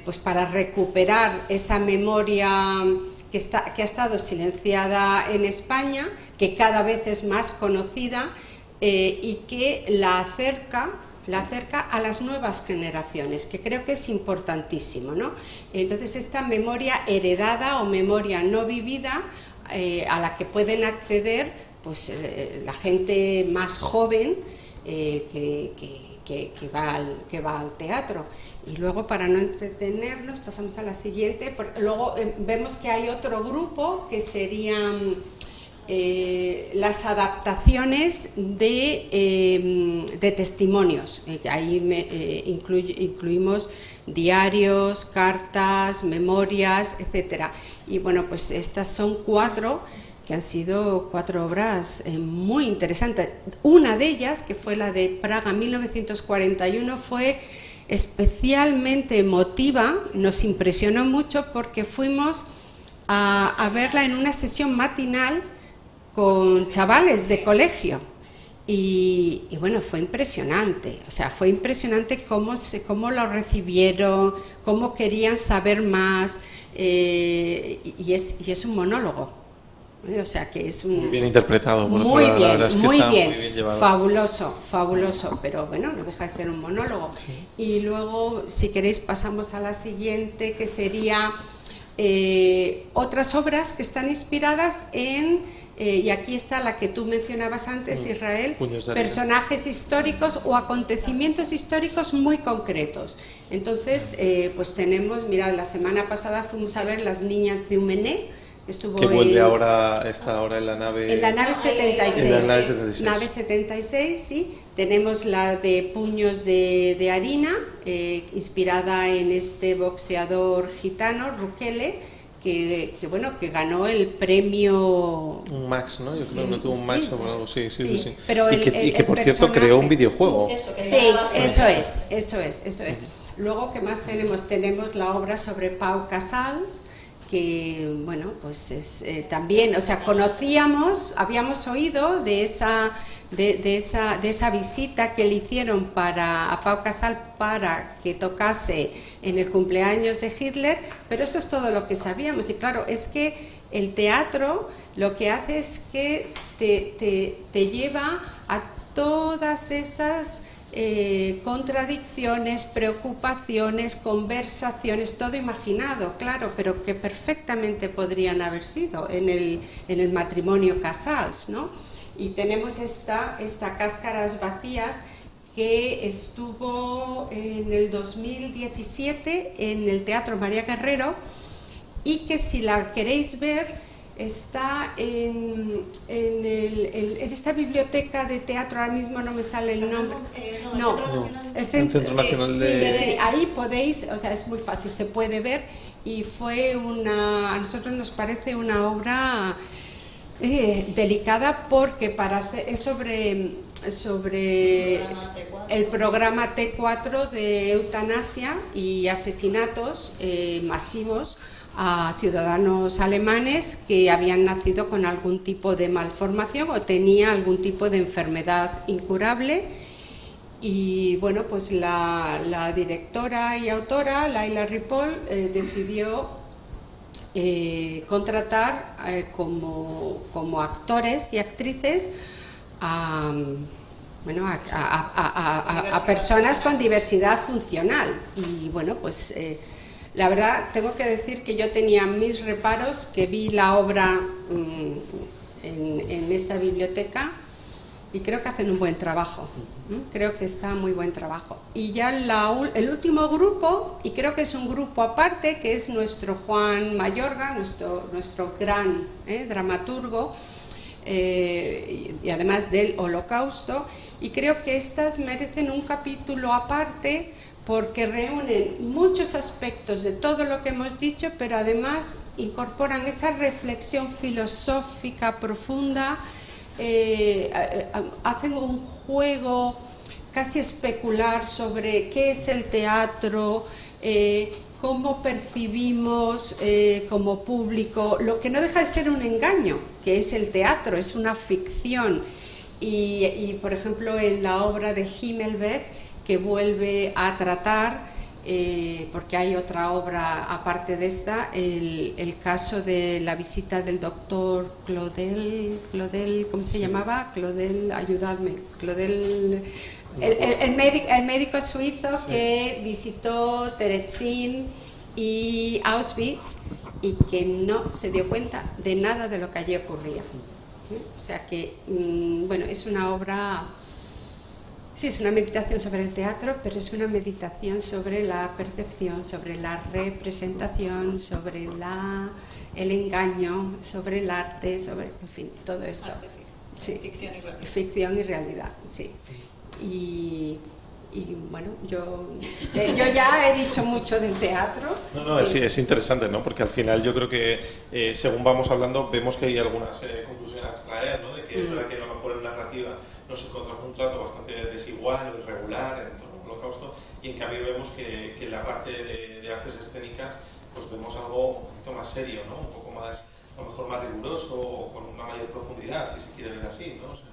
pues para recuperar esa memoria que ha estado silenciada en España, que cada vez es más conocida y que la acerca a las nuevas generaciones, que creo que es importantísimo, ¿no? Entonces, esta memoria heredada o memoria no vivida a la que pueden acceder pues la gente más joven que va al teatro. Y luego, para no entretenernos, pasamos a la siguiente. Luego vemos que hay otro grupo que serían las adaptaciones de testimonios. Ahí incluimos diarios, cartas, memorias, etcétera. Y bueno, pues estas son 4 que han sido 4 obras muy interesantes. Una de ellas, que fue la de Praga 1941, fue especialmente emotiva, nos impresionó mucho porque fuimos a verla en una sesión matinal con chavales de colegio y bueno, fue impresionante, o sea, fue impresionante cómo lo recibieron, cómo querían saber más, y es un monólogo. O sea que es un... Muy bien interpretado, por muy otro lado, bien, la verdad es que muy está bien, muy bien llevado. fabuloso, fabuloso, pero bueno, no deja de ser un monólogo. Sí. Y luego, si queréis, pasamos a la siguiente, que sería otras obras que están inspiradas en, y aquí está la que tú mencionabas antes, Israel, personajes históricos o acontecimientos históricos muy concretos. Entonces, pues tenemos, mirad, la semana pasada fuimos a ver Las niñas de Humené, que vuelve ahora, está ahora en la nave... En la nave 76. En la nave 76. Nave 76, sí. Tenemos la de Puños de harina, inspirada en este boxeador gitano, Rukele, que ganó el premio... Un Max, ¿no? Yo creo que no tuvo un Max o algo, sí. Pero y que por cierto creó un videojuego. Eso es. Luego, ¿qué más tenemos? Tenemos la obra sobre Pau Casals, que bueno, pues es también, o sea, habíamos oído de esa visita que le hicieron a Pau Casals para que tocase en el cumpleaños de Hitler, pero eso es todo lo que sabíamos. Y claro, es que el teatro lo que hace es que te lleva a todas esas contradicciones, preocupaciones, conversaciones, todo imaginado, claro, pero que perfectamente podrían haber sido en el matrimonio Casals, ¿no? Y tenemos esta Cáscaras vacías, que estuvo en el 2017 en el Teatro María Guerrero, y que si la queréis ver está en esta biblioteca de teatro, ahora mismo no me sale el nombre. El Centro Nacional de... Sí, ahí podéis, o sea, es muy fácil, se puede ver, y fue a nosotros nos parece una obra delicada, porque es sobre el programa T4 de eutanasia y asesinatos masivos a ciudadanos alemanes que habían nacido con algún tipo de malformación o tenía algún tipo de enfermedad incurable. Y bueno, pues la directora y autora, Laila Ripoll, decidió contratar como actores y actrices a personas con diversidad funcional. Y bueno, pues la verdad tengo que decir que yo tenía mis reparos, que vi la obra en esta biblioteca, y creo que hacen un buen trabajo, creo que está muy buen trabajo. Y ya el último grupo, y creo que es un grupo aparte, que es nuestro Juan Mayorga, nuestro gran dramaturgo, y además del Holocausto, y creo que estas merecen un capítulo aparte, porque reúnen muchos aspectos de todo lo que hemos dicho, pero además incorporan esa reflexión filosófica profunda, hacen un juego casi especular sobre qué es el teatro, cómo percibimos como público lo que no deja de ser un engaño, que es el teatro, es una ficción. Y por ejemplo, en la obra de Himmelberg, que vuelve a tratar, porque hay otra obra aparte de esta, el caso de la visita del doctor Claudel, ¿cómo se llamaba? Claudel, ayudadme, Claudel, el médico suizo, sí, que visitó Terezín y Auschwitz y que no se dio cuenta de nada de lo que allí ocurría. O sea que, bueno, es una obra... Sí, es una meditación sobre el teatro, pero es una meditación sobre la percepción, sobre la representación, sobre el engaño, sobre el arte, sobre, en fin, todo esto. Sí, ficción y realidad, sí. Y bueno, yo ya he dicho mucho del teatro. No, sí, es interesante, ¿no? Porque al final yo creo que según vamos hablando vemos que hay algunas conclusiones a extraer, ¿no? De que es verdad que a lo mejor en narrativa nos encontramos un trato bastante desigual o irregular en torno al Holocausto, y en cambio vemos que en la parte de artes escénicas pues vemos algo un poquito más serio, ¿no? Un poco más, a lo mejor más riguroso o con una mayor profundidad, si se quiere ver así, ¿no? O sea,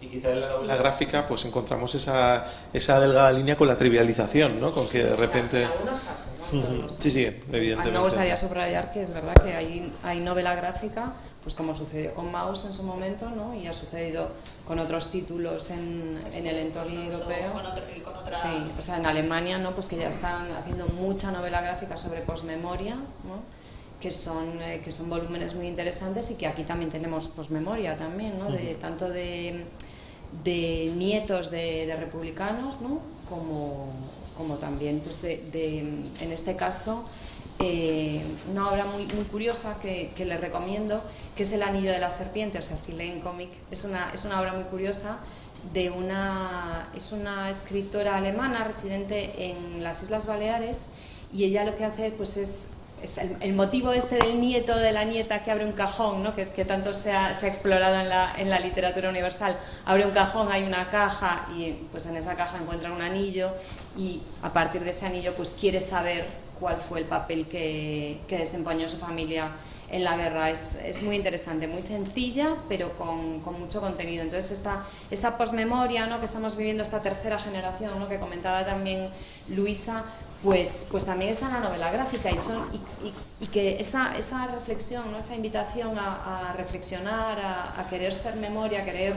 y quizá en la novela gráfica pues encontramos esa delgada línea con la trivialización, ¿no? Con que de repente... En algunos casos, ¿no? ¿no? Todos. Sí, evidentemente. A mí me gustaría subrayar que es verdad que hay novela gráfica, pues como sucedió con Maus en su momento, ¿no? Y ha sucedido con otros títulos en el entorno europeo. Con otras... Sí, o sea, en Alemania, ¿no? Pues que ya están haciendo mucha novela gráfica sobre posmemoria, ¿no? Que son volúmenes muy interesantes, y que aquí también tenemos posmemoria también, ¿no? Tanto de nietos de republicanos, ¿no? como también pues en este caso una obra muy curiosa que les recomiendo, que es El anillo de la serpiente. O sea, si leen cómic, es una obra muy curiosa es una escritora alemana residente en las Islas Baleares, y ella lo que hace pues es el motivo este del nieto, de la nieta que abre un cajón, ¿no? que tanto se ha explorado en la literatura universal. Abre un cajón, hay una caja, y pues en esa caja encuentra un anillo, y a partir de ese anillo pues quiere saber cuál fue el papel que desempeñó su familia en la guerra. Es muy interesante, muy sencilla, pero con mucho contenido. Entonces esta posmemoria, ¿no? que estamos viviendo, esta tercera generación, ¿no? que comentaba también Luisa, pues también está en la novela gráfica, y que esa reflexión, ¿no? esa invitación a reflexionar, a querer ser memoria, a querer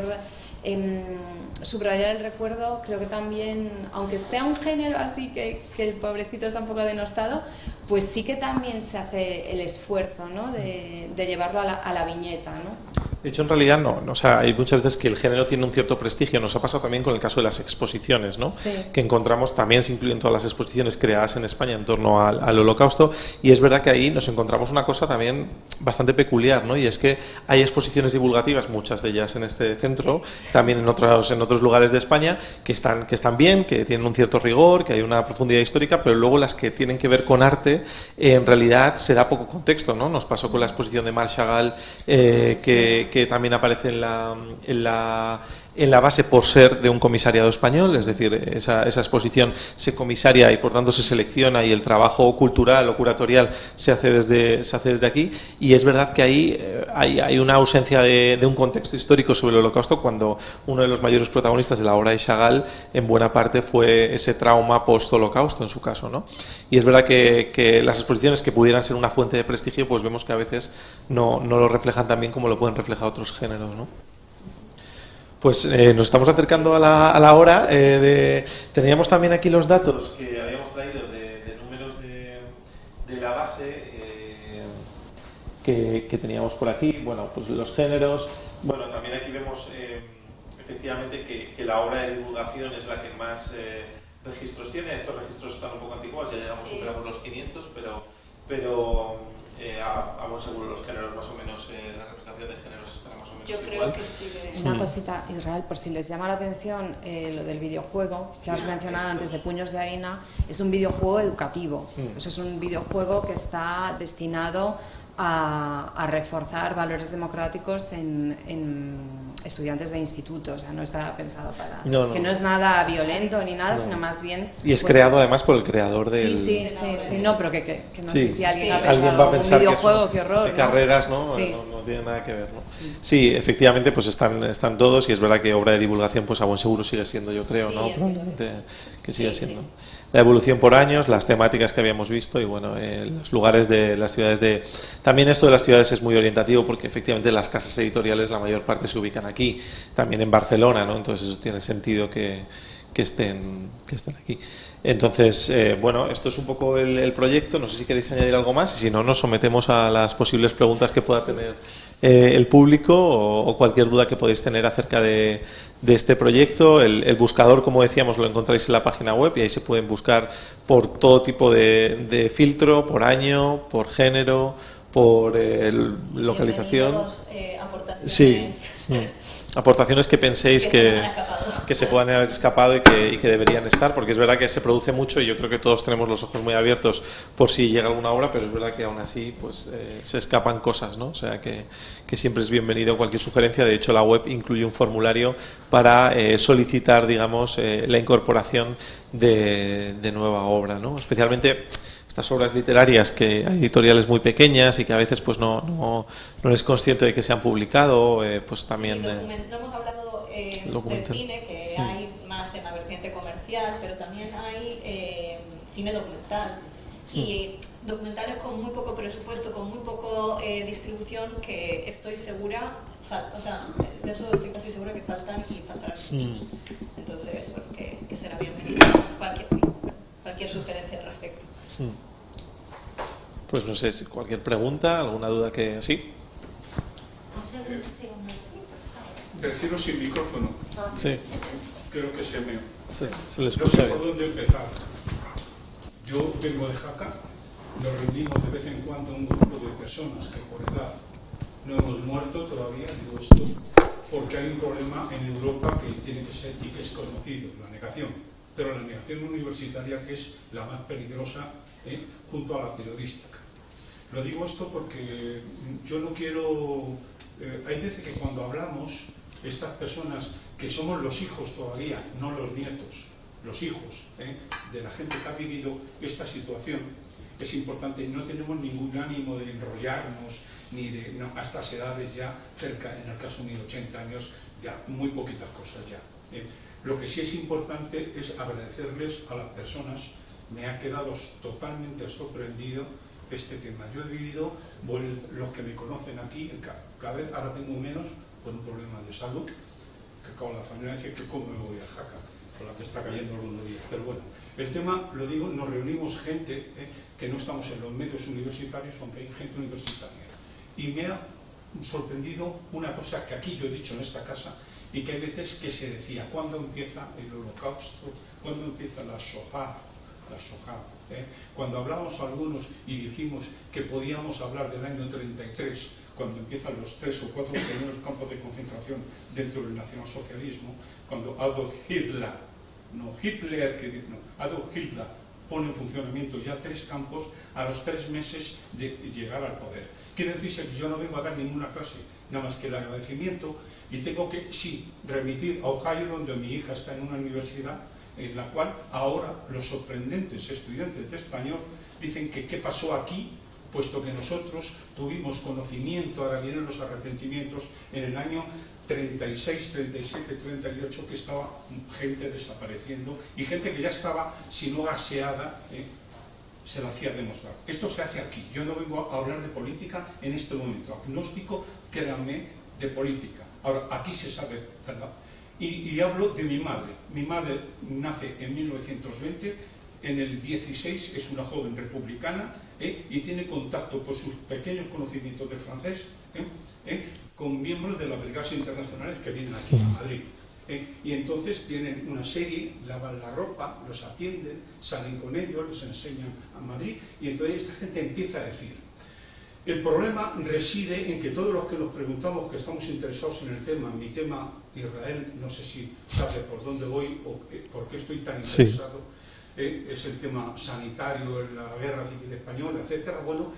subrayar el recuerdo, creo que también, aunque sea un género así que el pobrecito está un poco denostado, pues sí que también se hace el esfuerzo, ¿no? de llevarlo a la viñeta, ¿no? De hecho, en realidad no. O sea, hay muchas veces que el género tiene un cierto prestigio. Nos ha pasado también con el caso de las exposiciones, ¿no? Sí. Que encontramos, también se incluyen todas las exposiciones creadas en España en torno al Holocausto, y es verdad que ahí nos encontramos una cosa también bastante peculiar, ¿no? Y es que hay exposiciones divulgativas, muchas de ellas en este centro, también en otros lugares de España, que están bien, que tienen un cierto rigor, que hay una profundidad histórica, pero luego las que tienen que ver con arte, en realidad se da poco contexto, ¿no? Nos pasó con la exposición de Marc Chagall, que también aparece en la base por ser de un comisariado español, es decir, esa exposición se comisaria y por tanto se selecciona, y el trabajo cultural o curatorial se hace desde aquí, y es verdad que ahí hay una ausencia de un contexto histórico sobre el Holocausto, cuando uno de los mayores protagonistas de la obra de Chagall en buena parte fue ese trauma post-Holocausto en su caso, ¿no? Y es verdad que las exposiciones que pudieran ser una fuente de prestigio, pues vemos que a veces no lo reflejan tan bien como lo pueden reflejar otros géneros, ¿no? Pues nos estamos acercando a la hora. Teníamos también aquí los datos que habíamos traído de números de la base que teníamos por aquí. Bueno, pues los géneros. Bueno, también aquí vemos efectivamente que la obra de divulgación es la que más registros tiene. Estos registros están un poco antiguos, ya superamos los 500, pero a buen seguro los géneros más o menos, la representación de géneros estará más o menos Yo igual. creo que sí. Una cosita, Israel, por si les llama la atención lo del videojuego que has mencionado antes, de Puños de Harina, es un videojuego educativo. O sea, es un videojuego que está destinado a reforzar valores democráticos en estudiantes de instituto. O sea, no está pensado para... No. Que no es nada violento ni nada, sino más bien... Y es pues, creado además por el creador del... Sí, no, pero que no Sí. sé si alguien ha Alguien pensado va a pensar un videojuego, que qué horror, de ¿no? carreras, ¿no? Sí. No tiene nada que ver, ¿no? Sí, efectivamente, pues están todos, y es verdad que obra de divulgación, pues a buen seguro sigue siendo, yo creo, ¿no? Probablemente que siga siendo. La evolución por años, las temáticas que habíamos visto, y bueno, los lugares de las ciudades de... También esto de las ciudades es muy orientativo, porque efectivamente las casas editoriales, la mayor parte se ubican aquí, también en Barcelona, ¿no? Entonces eso tiene sentido que estén aquí. Entonces, bueno, esto es un poco el proyecto. No sé si queréis añadir algo más, y si no, nos sometemos a las posibles preguntas que pueda tener el público, o cualquier duda que podéis tener acerca de este proyecto. El buscador, como decíamos, lo encontráis en la página web, y ahí se pueden buscar por todo tipo de filtro, por año, por género, por localización. Aportaciones. Sí. Aportaciones que penséis que se puedan haber escapado y que deberían estar, porque es verdad que se produce mucho, y yo creo que todos tenemos los ojos muy abiertos por si llega alguna obra, pero es verdad que aún así pues se escapan cosas, ¿no? O sea que siempre es bienvenido cualquier sugerencia. De hecho, la web incluye un formulario para solicitar, digamos, la incorporación de nueva obra, ¿no? Especialmente estas obras literarias, que hay editoriales muy pequeñas y que a veces pues no eres consciente de que se han publicado, pues también... No hemos hablado del cine, que hay más en la vertiente comercial, pero también hay cine documental. y documentales con muy poco presupuesto, con muy poco distribución, que estoy segura, o sea, de eso estoy casi segura que faltan y faltarán muchos. Entonces, bueno, que será bienvenido cualquier sugerencia al respecto. Pues no sé, si cualquier pregunta, alguna duda que... ¿Sí? Prefiero sin micrófono. Sí. Creo que se me... Sí, se le No escucha sé bien. por dónde empezar. Yo vengo de Jaca, nos reunimos de vez en cuando un grupo de personas que por edad no hemos muerto todavía, digo esto, porque hay un problema en Europa que tiene que ser y que es conocido, la negación. Pero la negación universitaria, que es la más peligrosa, junto a la periodística. Lo digo esto porque yo no quiero... hay veces que cuando hablamos, estas personas que somos los hijos todavía, no los nietos, los hijos de la gente que ha vivido esta situación, es importante, no tenemos ningún ánimo de enrollarnos, ni de, no, a estas edades ya, cerca, en el caso mío, 80 años, ya muy poquitas cosas ya. Lo que sí es importante es agradecerles a las personas, me ha quedado totalmente sorprendido este tema. Yo he vivido, los que me conocen aquí, cada vez ahora tengo menos por un problema de salud, que con la familia dice que cómo me voy a Jaca, con la que está cayendo algunos días. Pero bueno, el tema, lo digo, nos reunimos gente que no estamos en los medios universitarios, aunque hay gente universitaria. Y me ha sorprendido una cosa que aquí yo he dicho en esta casa, y que hay veces que se decía, ¿cuándo empieza el Holocausto? ¿Cuándo empieza la Shoah? Cuando hablamos algunos y dijimos que podíamos hablar del año 33, cuando empiezan los 3 o 4 primeros campos de concentración dentro del nacionalsocialismo, cuando Adolf Hitler pone en funcionamiento ya 3 campos a los 3 meses de llegar al poder. Quiere decirse que yo no vengo a dar ninguna clase, nada más que el agradecimiento, y tengo que, sí, remitir a Ohio, donde mi hija está en una universidad, en la cual ahora los sorprendentes estudiantes de español dicen que qué pasó aquí, puesto que nosotros tuvimos conocimiento, ahora vienen los arrepentimientos, en el año 36, 37, 38, que estaba gente desapareciendo y gente que ya estaba, si no gaseada, se la hacía demostrar. Esto se hace aquí. Yo no vengo a hablar de política en este momento. Agnóstico, créanme, de política. Ahora, aquí se sabe, ¿verdad? Y hablo de mi madre. Mi madre nace en 1920, en el 16 es una joven republicana y tiene contacto por sus pequeños conocimientos de francés con miembros de las brigadas internacionales que vienen aquí a Madrid. Y entonces tienen una serie, lavan la ropa, los atienden, salen con ellos, les enseñan a Madrid, y entonces esta gente empieza a decir. El problema reside en que todos los que nos preguntamos, que estamos interesados en el tema, mi tema Israel, no sé si sabe por dónde voy o por qué estoy tan interesado, es el tema sanitario, la guerra civil española, etc. Bueno,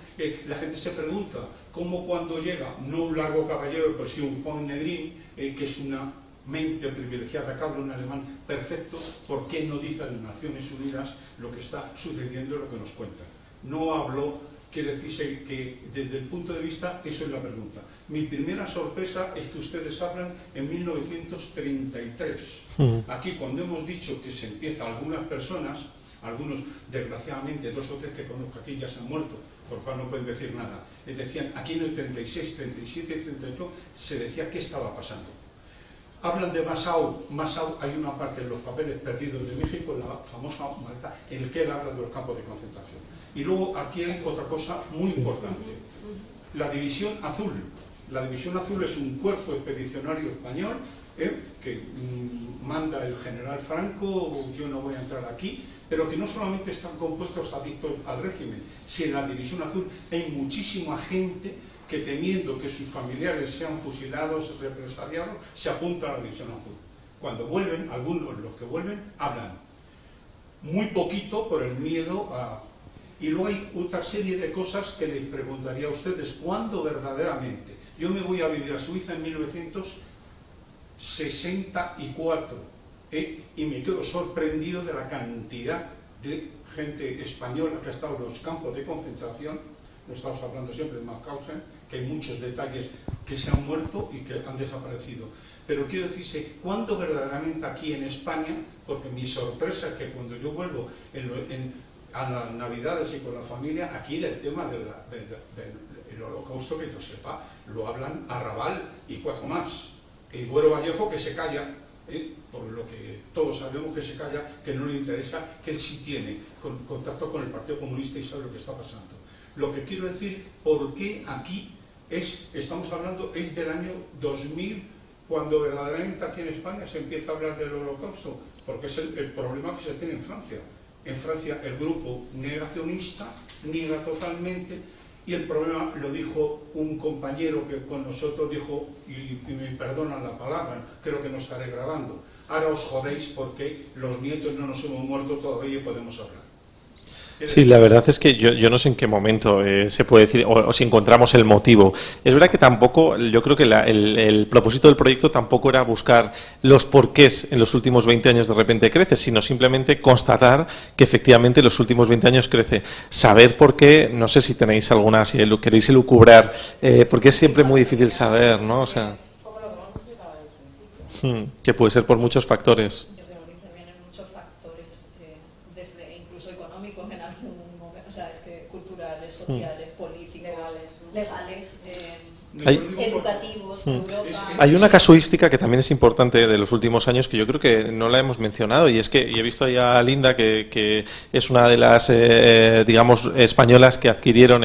la gente se pregunta cómo cuando llega, no un Largo Caballero, pero sí un Juan Negrín, que es una mente privilegiada, que habla un alemán perfecto, ¿por qué no dice a las Naciones Unidas lo que está sucediendo, lo que nos cuentan? No habló. Quiere decirse que desde el punto de vista, eso es la pregunta. Mi primera sorpresa es que ustedes hablan en 1933. Aquí cuando hemos dicho que se empieza, algunas personas, algunos desgraciadamente, 2 o 3 que conozco aquí ya se han muerto, por lo cual no pueden decir nada. Decían, aquí en el 36, 37, 38 se decía qué estaba pasando. Hablan de Masao. Masao, hay una parte en los papeles perdidos de México, la famosa Malta, en el que él habla de los campos de concentración. Y luego aquí hay otra cosa muy importante, la División Azul. La División Azul es un cuerpo expedicionario español que manda el general Franco, yo no voy a entrar aquí, pero que no solamente están compuestos adictos al régimen, sino en la División Azul hay muchísima gente que temiendo que sus familiares sean fusilados, represaliados, se apunta a la División Azul. Cuando vuelven, algunos de los que vuelven, hablan muy poquito por el miedo a... Y luego hay otra serie de cosas que les preguntaría a ustedes, ¿cuándo verdaderamente? Yo me voy a vivir a Suiza en 1964 y me quedo sorprendido de la cantidad de gente española que ha estado en los campos de concentración. No estamos hablando siempre de Mauthausen, que hay muchos detalles que se han muerto y que han desaparecido. Pero quiero decirse, ¿cuándo verdaderamente aquí en España? Porque mi sorpresa es que cuando yo vuelvo en a las Navidades y con la familia, aquí del tema del Holocausto, que yo sepa, lo hablan Arrabal y cuatro más. Y Güero Vallejo, que se calla, por lo que todos sabemos que se calla, que no le interesa, que él sí tiene contacto con el Partido Comunista y sabe lo que está pasando. Lo que quiero decir, ¿por qué aquí estamos hablando, es del año 2000, cuando verdaderamente aquí en España se empieza a hablar del Holocausto? Porque es el problema que se tiene en Francia. En Francia el grupo negacionista niega totalmente, y el problema lo dijo un compañero que con nosotros dijo, y me perdonan la palabra, creo que no estaré grabando: ahora os jodéis porque los nietos no nos hemos muerto todavía y podemos hablar. Sí, la verdad es que yo no sé en qué momento se puede decir, o si encontramos el motivo. Es verdad que tampoco, yo creo que el propósito del proyecto tampoco era buscar los porqués en los últimos 20 años de repente crece, sino simplemente constatar que efectivamente en los últimos 20 años crece. Saber por qué, no sé si tenéis alguna, si lo queréis elucubrar, porque es siempre muy difícil saber, ¿no? O sea, que puede ser por muchos factores. Sociales, políticos, legales, educativos, Europa. Hay una casuística que también es importante de los últimos años, que yo creo que no la hemos mencionado, y es que, y he visto ahí a Linda, que es una de las, digamos, españolas que adquirieron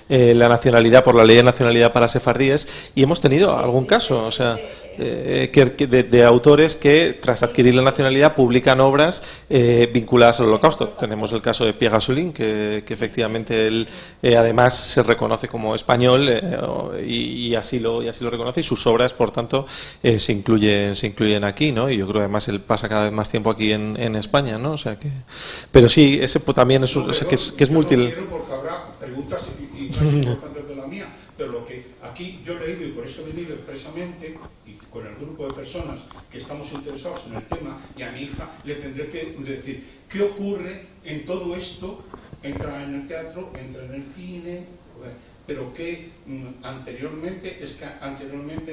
la nacionalidad por la ley de nacionalidad para sefardíes, y hemos tenido algún caso, o sea, de autores que tras adquirir la nacionalidad publican obras vinculadas al Holocausto. Tenemos el caso de Pierre Gasolin, que efectivamente él además se reconoce como español y así lo reconoce, y sus obras, por tanto, se incluyen aquí, ¿no? Y yo creo que además él pasa cada vez más tiempo aquí en España, ¿no? O sea que, pero sí, ese también es, o sea, que es multi. No quiero, porque habrá preguntas y más importantes de la mía, pero lo que aquí yo he leído, y por eso he venido expresamente, y con el grupo de personas que estamos interesados en el tema, y a mi hija le tendré que decir qué ocurre en todo esto. Entra en el teatro, entra en el cine, pero que anteriormente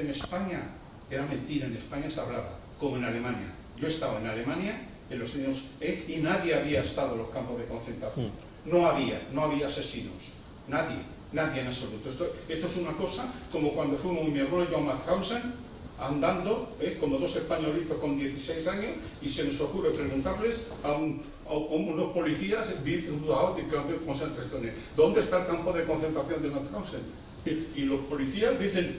en España era mentira, en España se hablaba, como en Alemania. Yo he estado en Alemania en los años y nadie había estado en los campos de concentración. No había asesinos, nadie en absoluto. Esto es una cosa como cuando fuimos mi hermano John Mauthausen andando, como dos españolitos con 16 años, y se nos ocurre preguntarles a unos policías de campo de concentración: ¿dónde está el campo de concentración de Mauthausen? Y los policías dicen: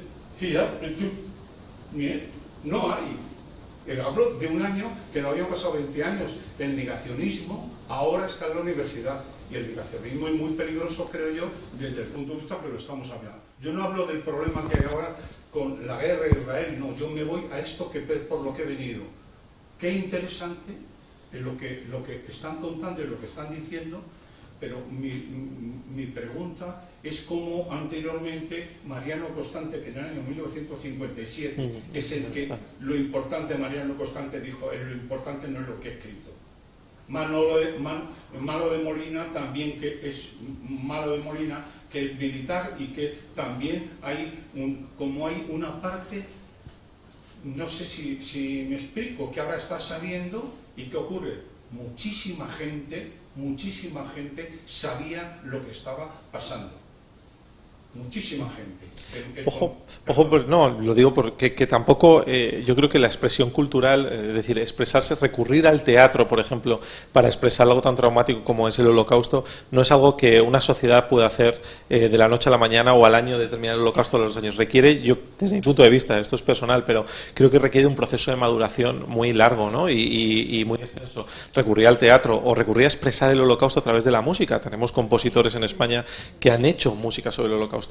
no hay. Hablo de un año que no había pasado 20 años. El negacionismo ahora está en la universidad, y el negacionismo es muy peligroso, creo yo, desde el punto de vista que lo estamos hablando. Yo no hablo del problema que hay ahora con la guerra de Israel, no, yo me voy a esto por lo que he venido. Qué interesante lo que están contando y lo que están diciendo, pero mi pregunta es cómo anteriormente Mariano Constante, que en el año 1957 es el que lo importante, Mariano Constante dijo: lo importante no es lo que he escrito. Malo de Molina también, que es Malo de Molina, que es militar, y que también hay una parte, no sé si me explico, que ahora está saliendo. ¿Y qué ocurre? Muchísima gente sabía lo que estaba pasando. Muchísima gente. Ojo, pues no, lo digo porque que tampoco, yo creo que la expresión cultural, es decir, expresarse, recurrir al teatro, por ejemplo, para expresar algo tan traumático como es el Holocausto, no es algo que una sociedad pueda hacer de la noche a la mañana o al año de terminar el Holocausto a los 2 años. Requiere, yo desde mi punto de vista, esto es personal, pero creo que requiere un proceso de maduración muy largo, ¿no? y muy extenso. Recurrir al teatro o recurrir a expresar el Holocausto a través de la música. Tenemos compositores en España que han hecho música sobre el Holocausto.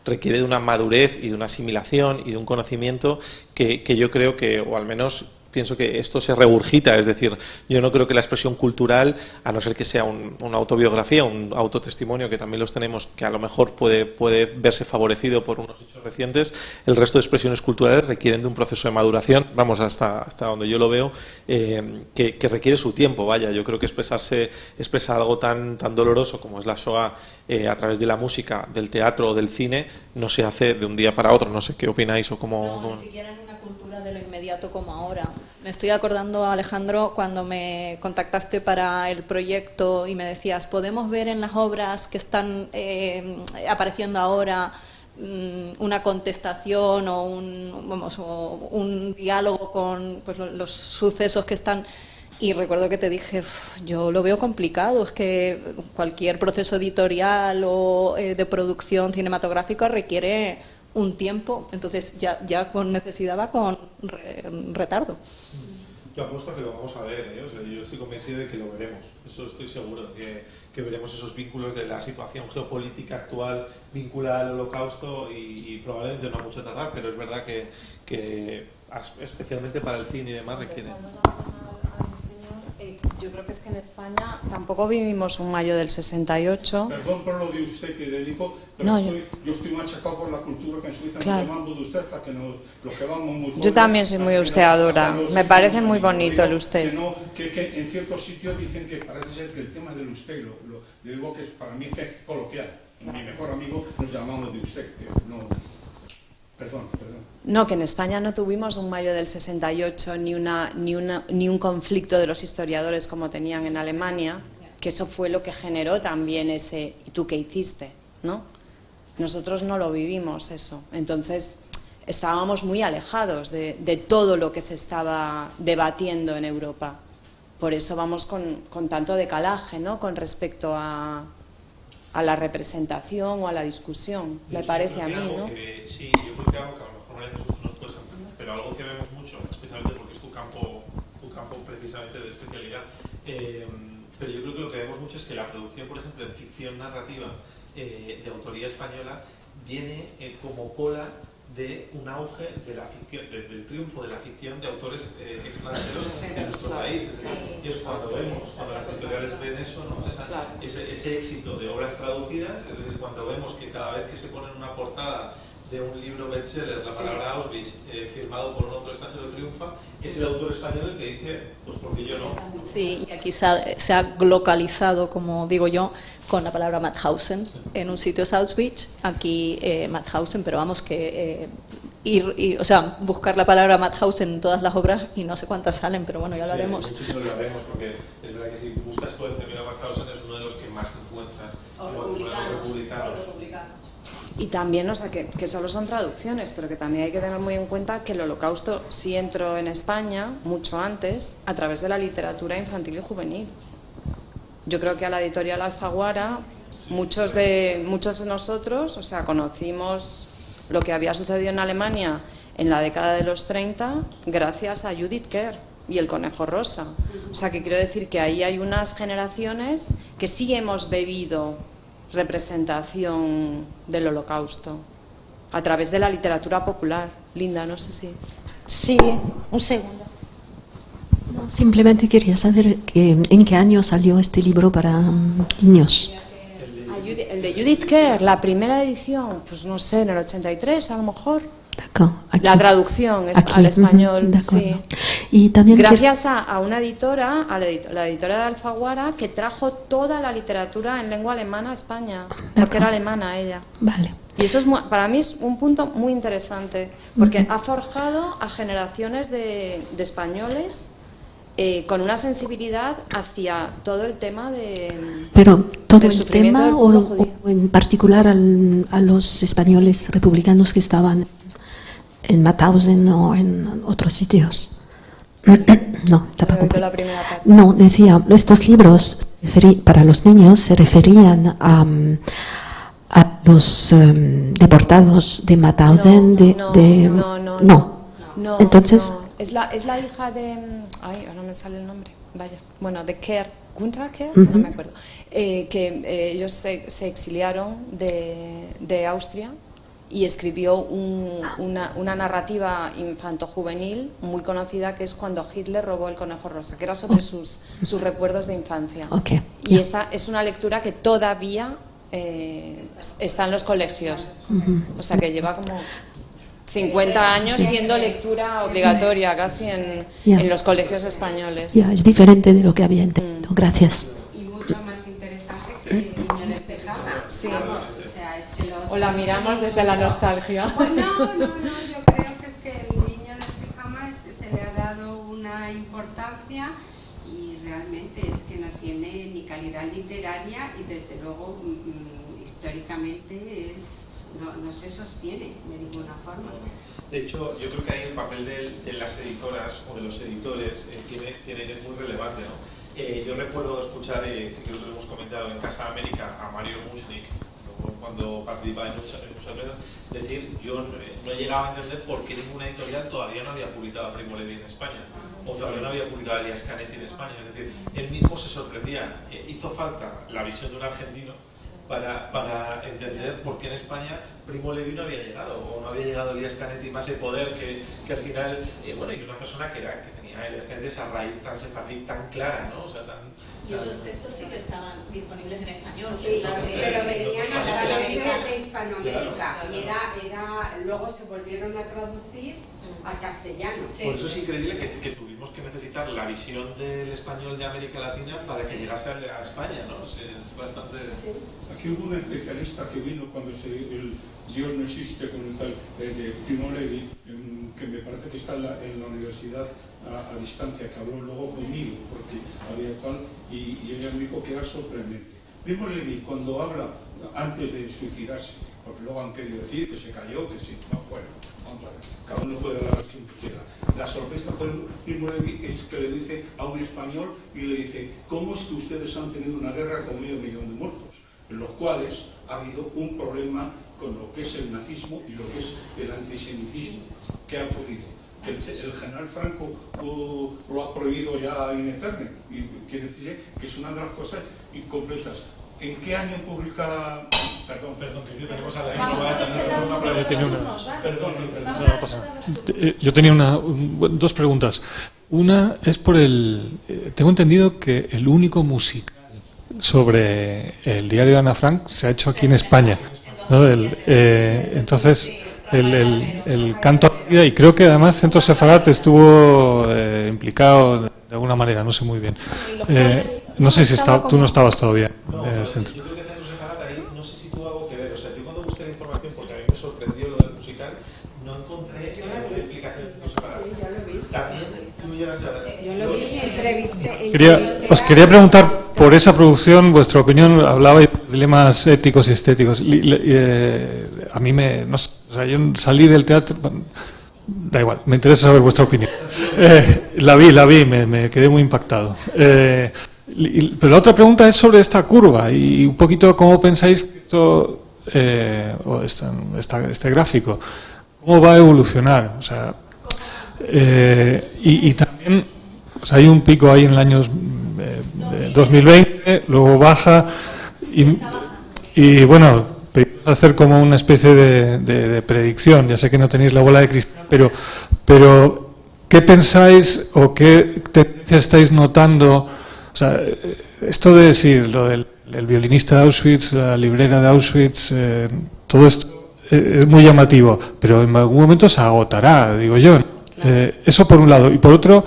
Requiere de una madurez y de una asimilación y de un conocimiento que yo creo que, o al menos pienso que esto se regurgita, es decir, yo no creo que la expresión cultural, a no ser que sea una autobiografía, un autotestimonio, que también los tenemos, que a lo mejor puede verse favorecido por unos hechos recientes, el resto de expresiones culturales requieren de un proceso de maduración, vamos, hasta donde yo lo veo, que requiere su tiempo, vaya. Yo creo que expresar algo tan doloroso como es la Shoah a través de la música, del teatro o del cine, no se hace de un día para otro. No sé qué opináis o cómo... No, ni siquiera en una cultura de lo inmediato como ahora. Me estoy acordando, Alejandro, cuando me contactaste para el proyecto y me decías, ¿podemos ver en las obras que están apareciendo ahora una contestación o un diálogo con pues, los sucesos que están? Y recuerdo que te dije, yo lo veo complicado, es que cualquier proceso editorial o de producción cinematográfica requiere un tiempo, entonces ya con necesidad va con retardo. Yo apuesto a que lo vamos a ver, o sea, yo estoy convencido de que lo veremos, eso estoy seguro, que veremos esos vínculos de la situación geopolítica actual vinculada al Holocausto y probablemente no mucho tardar, pero es verdad que especialmente para el cine y demás requiere. Yo creo que es que en España tampoco vivimos un mayo del 68. Perdón por lo de usted que dedico, pero No, yo estoy machacado por la cultura que en Suiza claro. nos llamamos de usted hasta que los que vamos muy jóvenes. Yo también soy muy usteadora, me parece muy bonito el usted. Que en ciertos sitios dicen que parece ser que el tema del usted, yo digo que para mí es que es coloquial. Mi mejor amigo nos llamamos de usted, que no... Perdón. No, que en España no tuvimos un mayo del 68 ni un conflicto de los historiadores como tenían en Alemania, que eso fue lo que generó también ese ¿y tú qué hiciste?, ¿no? Nosotros no lo vivimos eso, entonces estábamos muy alejados de todo lo que se estaba debatiendo en Europa. Por eso vamos con tanto decalaje, ¿no?, con respecto a la representación o a la discusión, me parece a mí, ¿no? Sí, yo creo que algo que a lo mejor María Jesús nos puede ampliar, pero algo que vemos mucho, especialmente porque es tu campo precisamente de especialidad, pero yo creo que lo que vemos mucho es que la producción, por ejemplo, en ficción narrativa de autoría española viene como cola de un auge de la ficción, del triunfo de la ficción de autores extranjeros en nuestro país. Y es cuando vemos, cuando las editoriales ven eso, ¿no? ese éxito de obras traducidas, es decir, cuando vemos que cada vez que se pone en una portada de un libro bestseller la palabra Auschwitz, firmado por un otro extranjero triunfa, es el autor español el que dice, pues porque yo no. Sí, y aquí se ha globalizado, como digo yo, con la palabra Mauthausen. En un sitio es Auschwitz, aquí Mauthausen, pero vamos que buscar la palabra Mauthausen en todas las obras y no sé cuántas salen, pero bueno, ya lo haremos. Mucho que lo haremos, porque es verdad que si buscas por el término Mauthausen es uno de los que más encuentras. Republicanos. Y también, o sea, que solo son traducciones, pero que también hay que tener muy en cuenta que el Holocausto sí entró en España mucho antes a través de la literatura infantil y juvenil. Yo creo que a la editorial Alfaguara muchos de nosotros, o sea, conocimos lo que había sucedido en Alemania en la década de los 30 gracias a Judith Kerr y El Conejo Rosa. O sea, que quiero decir que ahí hay unas generaciones que sí hemos bebido representación del Holocausto a través de la literatura popular. Linda, no sé si... Sí, un segundo. No, simplemente quería saber en qué año salió este libro para niños. El de Judith Kerr, la primera edición, pues no sé, en el 83 a lo mejor. La traducción al español, sí. Y también gracias a una editora, a la editora de Alfaguara, que trajo toda la literatura en lengua alemana a España, porque era alemana ella. Vale. Y eso es para mí es un punto muy interesante, porque ha forjado a generaciones de españoles con una sensibilidad hacia todo el tema de... Pero todo el tema o en particular a los españoles republicanos que estaban en Mauthausen o en otros sitios. No, no, decía, estos libros para los niños se referían a los deportados de Mauthausen. No. Entonces... Es la hija de... Ay, ahora me sale el nombre. Vaya. Bueno, de Kerr. Gunther Kerr, no me acuerdo. Que ellos se exiliaron de Austria y escribió una narrativa infanto-juvenil muy conocida, que es Cuando Hitler robó el conejo rosa, que era sobre sus recuerdos de infancia. Y esa es una lectura que todavía está en los colegios. O sea, que lleva como 50 años siendo lectura obligatoria casi en los colegios españoles. Es diferente de lo que había entendido. Gracias. Y mucho más interesante que El niño del pijama. Sí. O la miramos desde la nostalgia. No, yo creo que es que El niño del pijama se le ha dado una importancia y realmente es que no tiene ni calidad literaria y desde luego históricamente no se sostiene de ninguna forma. De hecho, yo creo que ahí el papel de las editoras o de los editores es muy relevante, ¿no? Yo recuerdo escuchar, que creo que lo hemos comentado en Casa América, a Mario Mushnik, cuando participaba en muchas empresas, decir, yo no llegaba a entender por qué ninguna editorial todavía no había publicado a Primo Levi en España, o todavía no había publicado a Elias Canetti en España. Es decir, él mismo se sorprendía. Hizo falta la visión de un argentino para entender por qué en España Primo Levi no había llegado, o no había llegado Elias Canetti más el poder que al final, bueno, y una persona que tenía Elias Canetti esa raíz tan sefardí, tan clara, ¿no? O sea, y esos textos sí que estaban disponibles en español. Sí, pero venían a través de Hispanoamérica, claro. Y luego se volvieron a traducir al castellano. Por eso es increíble que tuvimos que necesitar la visión del español de América Latina para que llegase a España, ¿no? Es bastante... Sí. Aquí hubo un especialista que vino cuando el Dios no existe con el tal de Primo Levi, que me parece que está en la universidad a distancia, que habló luego conmigo, porque había tal, y ella me dijo que era sorprendente. Primo Levi, cuando habla antes de suicidarse, porque luego han querido decir que se cayó, que sí, no, bueno, vamos a ver, cada uno puede hablar sin que quiera. La sorpresa fue Primo Levi, es que le dice a un español y le dice, ¿cómo es que ustedes han tenido una guerra con 500.000 de muertos? En los cuales ha habido un problema con lo que es el nazismo y lo que es el antisemitismo. ¿Qué ha ocurrido? Que el general Franco lo ha prohibido ya in eterne, y quiere decir que es una de las cosas incompletas. ¿En qué año publica? Perdón, que tenemos a la Perdón. Yo tenía dos preguntas. Una es por tengo entendido que el único musical sobre el diario de Ana Frank se ha hecho aquí en España, ¿no? Entonces el canto a la vida, y creo que además Centro Sefarat estuvo implicado de alguna manera, no sé muy bien. No sé si tú no estabas todavía en el centro. Yo creo que Centro Sefarat ahí, no sé si tuvo algo que ver. O sea, yo cuando busqué la información, porque a mí me sorprendió lo del musical, no encontré la explicación de Centro Sefarat. Sí, ya lo vi. También tú llegaste a ver. Yo lo vi, entrevisté Os quería preguntar por esa producción, vuestra opinión. Hablabais de dilemas éticos y estéticos. A mí o sea, yo salí del teatro. Da igual, me interesa saber vuestra opinión. La vi, me quedé muy impactado. Pero la otra pregunta es sobre esta curva y un poquito cómo pensáis que esto, o este gráfico, cómo va a evolucionar. O sea, y también, o sea, hay un pico ahí en el año 2020, luego baja y bueno, pedimos hacer como una especie de predicción. Ya sé que no tenéis la bola de cristal, pero ¿qué pensáis o qué tendencia estáis notando? O sea, esto de decir lo del violinista de Auschwitz, la librera de Auschwitz, todo esto es muy llamativo, pero en algún momento se agotará, digo yo. Eso por un lado. Y por otro,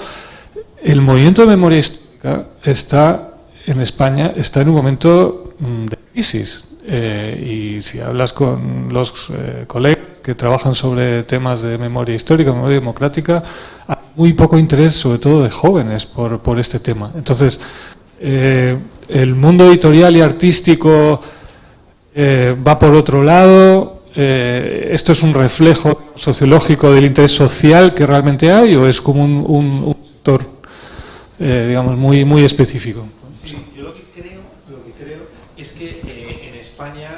el movimiento de memoria histórica está en España, está en un momento de crisis. Y si hablas con los colegas que trabajan sobre temas de memoria histórica, memoria democrática, hay muy poco interés, sobre todo de jóvenes, por este tema. Entonces, el mundo editorial y artístico va por otro lado. ¿Esto es un reflejo sociológico del interés social que realmente hay o es como un sector, digamos, muy específico? Sí, yo lo que creo es que en España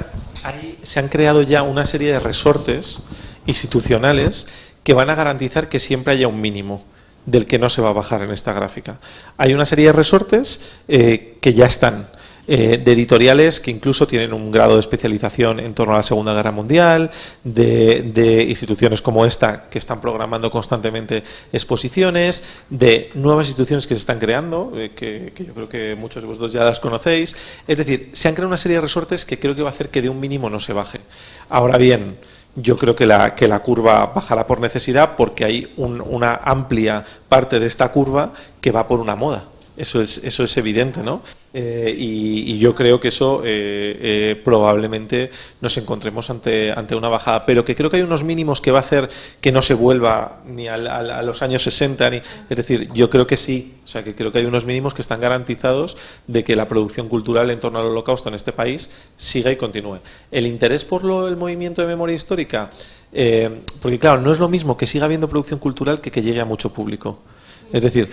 se han creado ya una serie de resortes institucionales que van a garantizar que siempre haya un mínimo del que no se va a bajar en esta gráfica. Hay una serie de resortes que ya están, de editoriales que incluso tienen un grado de especialización en torno a la Segunda Guerra Mundial, de instituciones como esta que están programando constantemente exposiciones, de nuevas instituciones que se están creando, que yo creo que muchos de vosotros ya las conocéis. Es decir, se han creado una serie de resortes que creo que va a hacer que de un mínimo no se baje. Ahora bien, yo creo que la curva bajará por necesidad porque hay una amplia parte de esta curva que va por una moda. Eso es evidente, ¿no? Y yo creo que eso probablemente nos encontremos ante una bajada, pero que creo que hay unos mínimos que va a hacer que no se vuelva ni a los años 60, es decir, yo creo que sí, o sea, que creo que hay unos mínimos que están garantizados de que la producción cultural en torno al Holocausto en este país siga y continúe. El interés por el movimiento de memoria histórica, porque claro, no es lo mismo que siga habiendo producción cultural que llegue a mucho público. Es decir,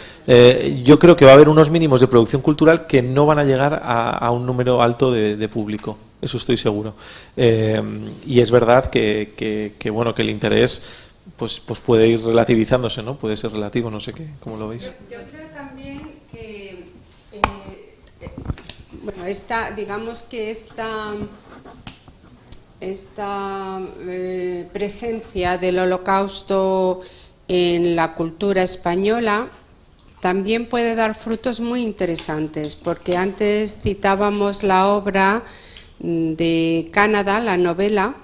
yo creo que va a haber unos mínimos de producción cultural que no van a llegar a un número alto de público, eso estoy seguro. Y es verdad que bueno, que el interés pues puede ir relativizándose, ¿no? Puede ser relativo, no sé qué, ¿cómo lo veis? Yo creo también que bueno, digamos que esta presencia del Holocausto en la cultura española también puede dar frutos muy interesantes, porque antes citábamos la obra de Canadá, la novela,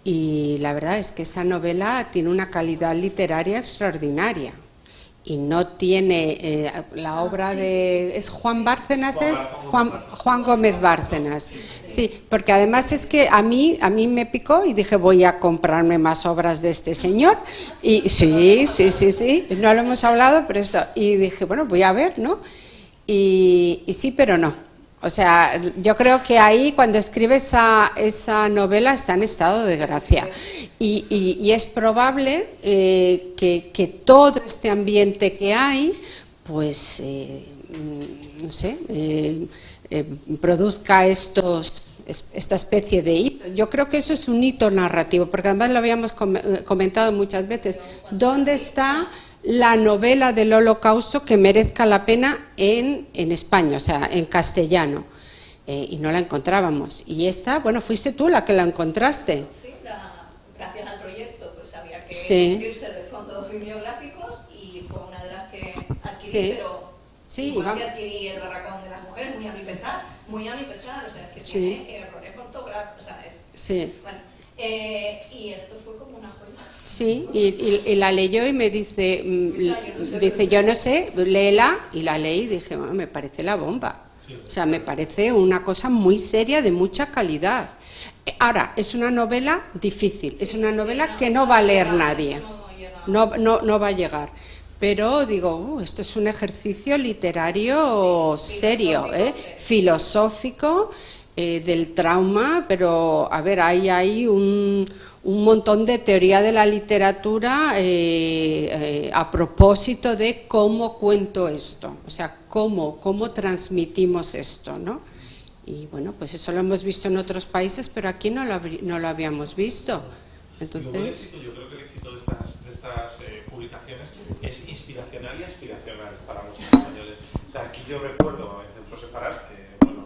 y la verdad es que esa novela tiene una calidad literaria extraordinaria. Y no tiene la obra de... ¿Es Juan Bárcenas? Juan Gómez Bárcenas. Sí, porque además es que a mí me picó y dije, voy a comprarme más obras de este señor. Y sí, no lo hemos hablado, pero esto... Y dije, bueno, voy a ver, ¿no? Y sí, pero no. O sea, yo creo que ahí cuando escribe esa novela está en estado de gracia. Y es probable que todo este ambiente que hay, pues, no sé, produzca esta especie de hito. Yo creo que eso es un hito narrativo, porque además lo habíamos comentado muchas veces. ¿Dónde está la novela del Holocausto que merezca la pena en España, o sea, en castellano? Y no la encontrábamos. Y esta, bueno, fuiste tú la que la encontraste. Sí, gracias al proyecto, pues había que sí. irse de fondos bibliográficos y fue una de las que adquirí, sí. Pero sí, igual que adquirí El barracón de las mujeres, muy a mi pesar, o sea, es que sí. tiene errores ortográficos, o sea, es... Sí. Bueno, y esto fue como una joya. Sí, y la leyó y me dice, yo no sé, léela, y la leí y dije, bueno, me parece la bomba. O sea, me parece una cosa muy seria, de mucha calidad. Ahora, es una novela difícil, es una novela que no va a leer nadie, no va a llegar. Pero digo, esto es un ejercicio literario serio, filosófico, del trauma, pero a ver, hay un montón de teoría de la literatura a propósito de cómo cuento esto, o sea, cómo transmitimos esto, ¿no? Y bueno, pues eso lo hemos visto en otros países, pero aquí no lo habíamos visto. Entonces, yo creo que el éxito de estas publicaciones es inspiracional y aspiracional para muchos españoles. O sea, aquí yo recuerdo en Centro Sefarat, que bueno,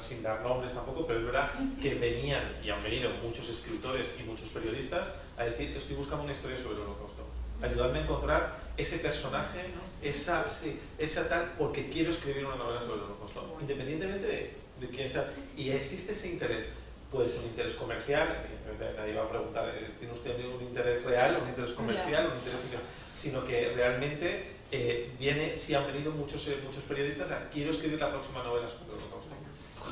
sin dar nombres tampoco, pero es verdad que venían y han venido muchos escritores y muchos periodistas a decir, estoy buscando una historia sobre el Holocausto. Ayudadme a encontrar ese personaje, esa tal, porque quiero escribir una novela sobre el Holocausto, independientemente de quién sea. Y existe ese interés. Puede ser un interés comercial, nadie va a preguntar, ¿tiene usted un interés real, un interés comercial, un interés... sino que realmente si han venido muchos periodistas a quiero escribir la próxima novela sobre el Holocausto.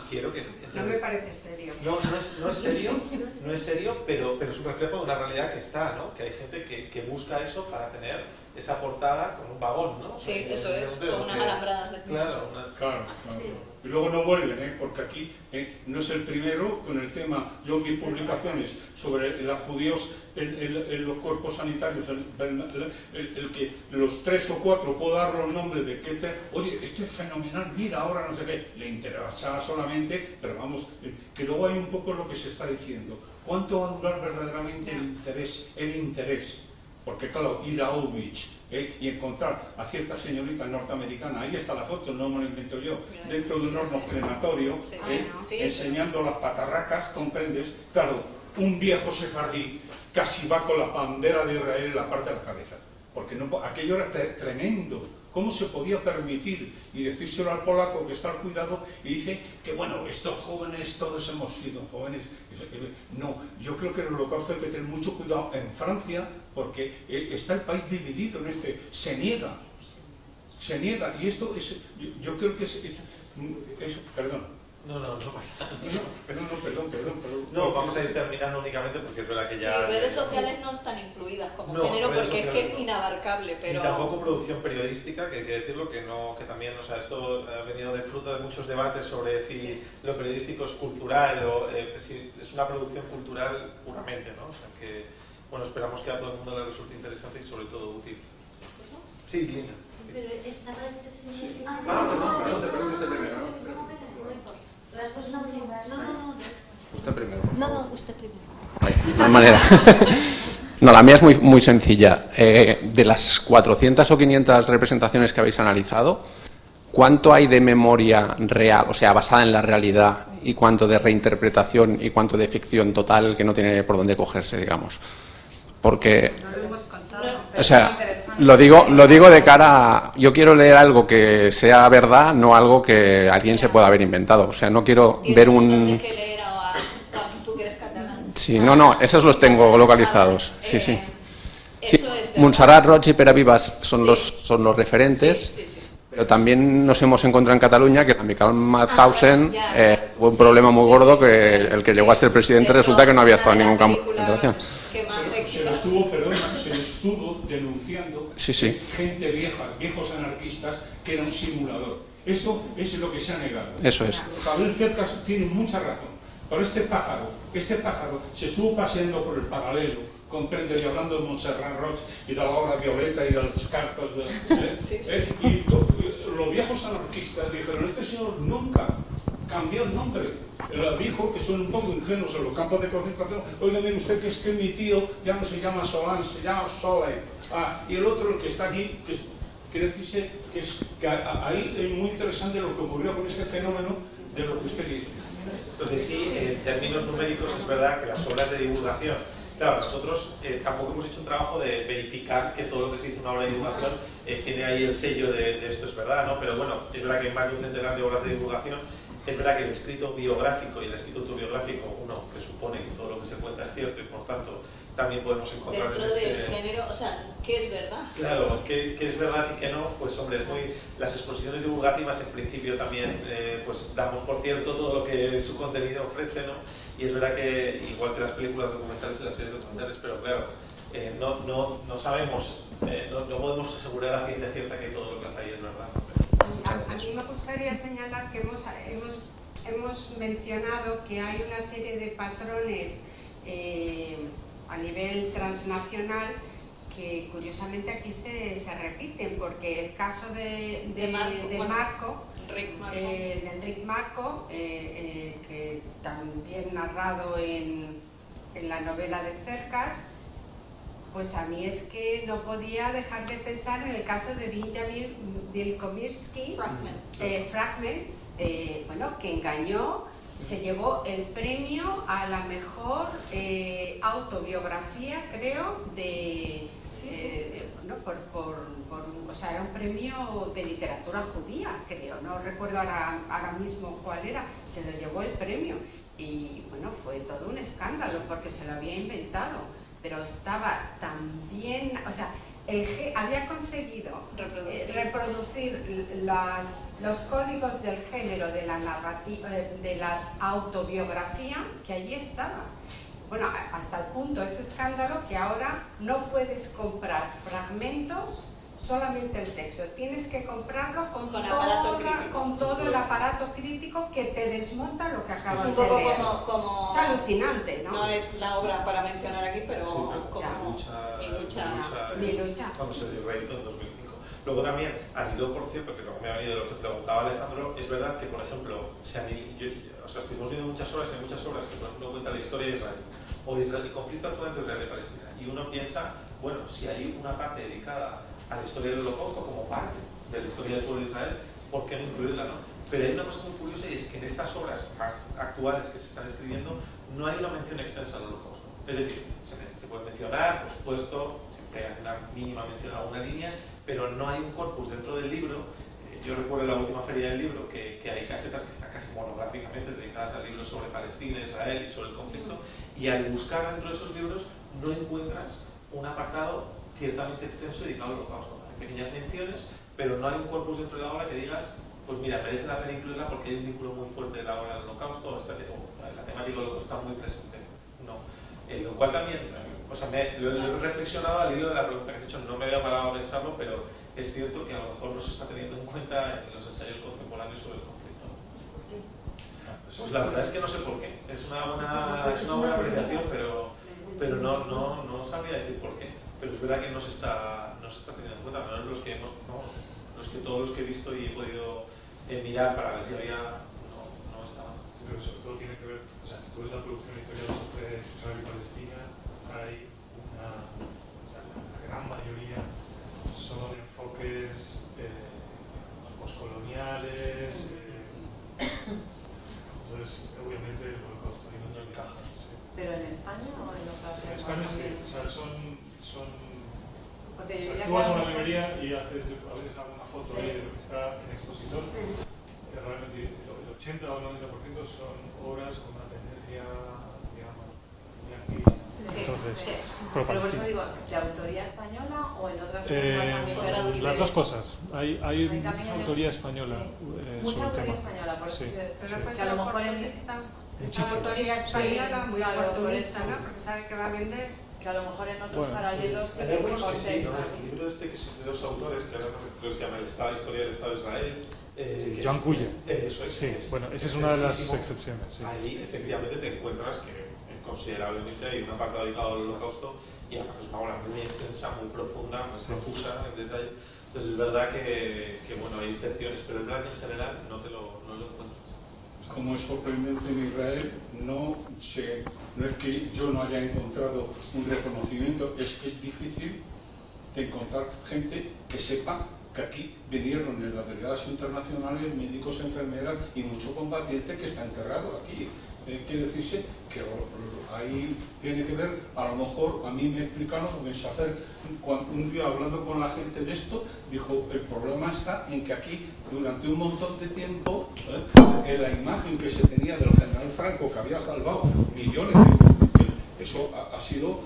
Quiero que, entonces, no me parece serio. No es serio, pero es un reflejo de una realidad que está, ¿no? Que hay gente que busca eso para tener esa portada con un vagón, ¿no? Sí, eso es, con unas alambradas de claro. Y luego no vuelven, porque aquí no es el primero con el tema. Yo mis publicaciones sobre los judíos en los cuerpos sanitarios, el que los 3 o 4 puedo dar los nombres de que oye, esto es fenomenal, mira, ahora no sé qué, le interesa solamente, pero vamos, que luego hay un poco lo que se está diciendo. ¿Cuánto va a durar verdaderamente el interés? Porque claro, ir a Auschwitz y encontrar a cierta señorita norteamericana, ahí está la foto, no me lo invento yo, dentro de un horno crematorio, enseñando las patarracas, ¿comprendes? Claro, un viejo sefardí casi va con la bandera de Israel en la parte de la cabeza, porque no, aquello era tremendo. ¿Cómo se podía permitir? Y decírselo al polaco que está al cuidado y dice que bueno, estos jóvenes, todos hemos sido jóvenes. No, yo creo que en el Holocausto hay que tener mucho cuidado en Francia porque está el país dividido en se niega se niega, y esto es, yo creo que es perdón. No pasa nada. Perdón. No, vamos a ir terminando únicamente porque es verdad que ya... Sí, redes sociales no están incluidas como No, género redes porque es sociales que es no. inabarcable, pero... Y tampoco producción periodística, que hay que decirlo, que también, o sea, esto ha venido de fruto de muchos debates sobre si lo periodístico es cultural o si es una producción cultural puramente, ¿no? O sea, que, bueno, esperamos que a todo el mundo le resulte interesante y sobre todo útil. Sí, Lina. Pero estaba este señor... Perdón, usted primero. Las dos no primas. Usted primero. No, usted primero. No hay manera. No, la mía es muy sencilla. De las 400 o 500 representaciones que habéis analizado, ¿cuánto hay de memoria real, o sea, basada en la realidad, y cuánto de reinterpretación y cuánto de ficción total que no tiene por dónde cogerse, digamos? Porque... O sea, lo digo de cara a... Yo quiero leer algo que sea verdad, no algo que alguien se pueda haber inventado. O sea, no quiero ver un... Sí, no, esos los tengo localizados. Sí. Montserrat, Roig y Pere Vives son los referentes, pero también nos hemos encontrado en Cataluña que la Miquel Mauthausen tuvo un problema muy gordo, que el que llegó a ser presidente resulta que no había estado en ningún campo de concentración. Se le estuvo denunciando gente vieja, viejos anarquistas, que era un simulador. Esto es lo que se ha negado. Eso es. Gabriel Cercas tiene mucha razón. Pero este pájaro se estuvo paseando por el paralelo, comprende, y hablando de Montserrat Roig y de la obra Violeta y de las cartas y los viejos anarquistas dijeron, este señor nunca cambió el nombre. Dijo que son un poco ingenuos en los campos de concentración. Oiga, mire usted, que es que mi tío ya no se llama Solán, se llama Sole. Y el otro, el que está aquí, quiere decirse que ahí es muy interesante lo que ocurrió con este fenómeno de lo que usted dice. Entonces sí, en términos numéricos es verdad que las obras de divulgación, claro, nosotros tampoco hemos hecho un trabajo de verificar que todo lo que se hizo en una obra de divulgación tiene ahí el sello de esto es verdad, ¿no? Pero bueno, es verdad que hay más de un centenar de obras de divulgación. Es verdad que el escrito biográfico y el escrito autobiográfico, uno presupone que todo lo que se cuenta es cierto y por tanto también podemos encontrar dentro del género, o sea, ¿qué es verdad? Claro, ¿qué es verdad y qué no? Pues hombre, las exposiciones divulgativas en principio también pues damos por cierto todo lo que su contenido ofrece, ¿no? Y es verdad que igual que las películas documentales y las series documentales, pero claro, no sabemos, no podemos asegurar a ciencia cierta que todo lo que está ahí es verdad. A mí me gustaría señalar que hemos mencionado que hay una serie de patrones a nivel transnacional que curiosamente aquí se repiten, porque el caso de Enric Marco, que también narrado en la novela de Cercas, pues a mí es que no podía dejar de pensar en el caso de Benjamin Wilkomirski, Fragments, bueno, que engañó, se llevó el premio a la mejor autobiografía, creo, o sea, era un premio de literatura judía, creo, no recuerdo ahora mismo cuál era, se lo llevó el premio y bueno, fue todo un escándalo porque se lo había inventado, pero estaba tan bien, o sea, había conseguido reproducir los códigos del género de la narrativa, de la autobiografía, que allí estaba. Bueno, hasta el punto, ese escándalo, que ahora no puedes comprar fragmentos, solamente el texto. Tienes que comprarlo con todo el aparato crítico que te desmonta lo que acabas de leer. Es un poco como... Es alucinante, ¿no? No es la obra para mencionar aquí, pero como... Mi lucha. Cuando se dio rédito en 2005. Luego también, al hilo, por cierto, que luego me ha venido de lo que preguntaba Alejandro, es verdad que, por ejemplo, estuvimos viendo muchas obras que, por ejemplo, cuentan la historia de Israel, o el conflicto actual entre Israel y Palestina, y uno piensa, bueno, si hay una parte dedicada a la historia del Holocausto como parte de la historia del pueblo de Israel, ¿por qué no incluirla, no? Pero hay una cosa muy curiosa, y es que en estas obras más actuales que se están escribiendo no hay una mención extensa al Holocausto. Es decir, se puede mencionar, por supuesto, siempre hay una mínima mención a alguna línea, pero no hay un corpus dentro del libro. Yo recuerdo en la última feria del libro que hay casetas que están casi monográficamente dedicadas a libros sobre Palestina, Israel y sobre el conflicto, y al buscar dentro de esos libros no encuentras un apartado ciertamente extenso dedicado al Holocausto. Hay pequeñas menciones, pero no hay un corpus dentro de la obra que digas, pues mira, merece la pena incluirla porque hay un vínculo muy fuerte de la obra del Holocausto, o la temática del Holocausto está muy presente. No. Lo cual también, o sea, lo he reflexionado al hilo de la pregunta que has hecho, no me había parado a pensarlo, pero es cierto que a lo mejor no se está teniendo en cuenta en los ensayos contemporáneos sobre el conflicto. Pues la verdad es que no sé por qué. Es una buena apreciación, pero no sabría decir por qué. Pero es verdad que no se está teniendo en cuenta, al menos todos los que he visto y he podido mirar para ver si había, no estaban. Pero sobre todo tiene que ver, o sea, si tú ves la producción editorial sobre Israel y Palestina, hay la gran mayoría son enfoques postcoloniales, entonces obviamente el holocausto ahí no encaja. ¿Sí? ¿Pero en España o en otras? En España sí, o sea, porque o sea, tú vas a una librería y haces a veces alguna foto ahí de lo que está en expositor, realmente el 80 o el 90% son obras con una tendencia, digamos, muy activista. Entonces, pero por eso digo, ¿de autoría española o en otras lenguas también? Las dos cosas. Hay mucha autoría española. Mucha autoría española, por eso Pero pues a lo mejor en esta autoría española muy oportunista, ¿no? Porque sabe que va a vender. Que a lo mejor en otros paralelos sí hay que se algunos que sí, ¿no? contempla. El libro este que es de dos autores, que ahora creo que se llama La Historia del Estado de Israel. John Cuyer. Eso es. Sí, bueno, esa es una de las excepciones. Sí. Ahí efectivamente te encuentras que considerablemente hay una parte dedicada al Holocausto y además es una obra muy extensa, muy profunda, muy profusa en detalle. Entonces es verdad que bueno, hay excepciones, pero el plan en general no lo encuentras. Como es sorprendente en Israel, no es que yo no haya encontrado un reconocimiento, es que es difícil de encontrar gente que sepa que aquí vinieron en las brigadas internacionales médicos, enfermeras y mucho combatiente que está enterrado aquí. Quiere decirse que ahí tiene que ver, a lo mejor a mí me explicaron, porque Safer, un día hablando con la gente de esto, dijo, el problema está en que aquí durante un montón de tiempo la imagen que se tenía del general Franco, que había salvado millones eso ha sido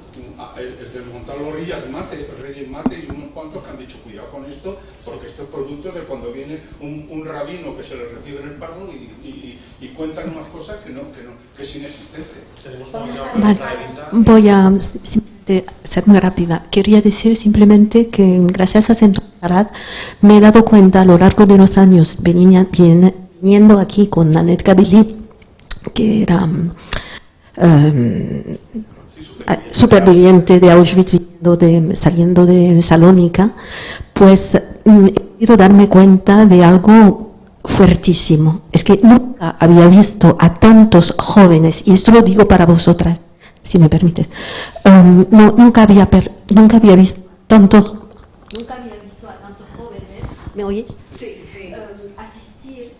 el desmontar los Reyes Mate y unos cuantos que han dicho cuidado con esto, porque esto es producto de cuando viene un rabino que se le recibe en el perdón y cuentan unas cosas que es inexistente. Vale. Voy a ser muy rápida. Quería decir simplemente que gracias a Centro Sefarat me he dado cuenta a lo largo de los años viniendo aquí con Annette Gabelli, que era superviviente de Auschwitz saliendo de Salónica, pues he podido darme cuenta de algo fuertísimo. Es que nunca había visto a tantos jóvenes, y esto lo digo para vosotras, si me permites, nunca había visto tantos... Nunca había visto a tantos jóvenes, ¿me oyes? Sí, sí. Asistir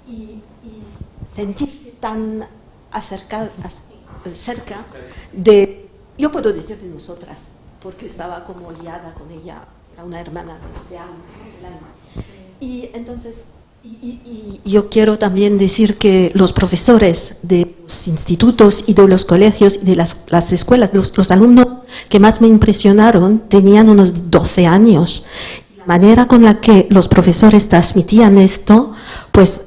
y sentirse tan cerca de, yo puedo decir de nosotras, porque estaba como liada con ella, era una hermana de alma, del alma. Y entonces, yo quiero también decir que los profesores de los institutos y de los colegios y de las escuelas, los alumnos que más me impresionaron tenían unos 12 años. La manera con la que los profesores transmitían esto, pues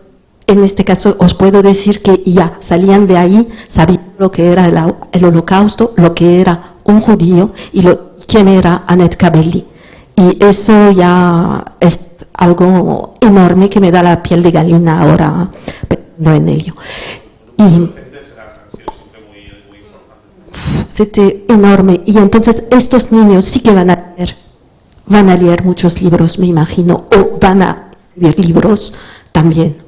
en este caso os puedo decir que ya salían de ahí, sabían lo que era el Holocausto, lo que era un judío y quién era Annette Gabelli. Y eso ya es algo enorme que me da la piel de gallina ahora pensando en ello. Y c'était enorme. Y entonces estos niños sí que van a leer muchos libros, me imagino, o van a escribir libros también.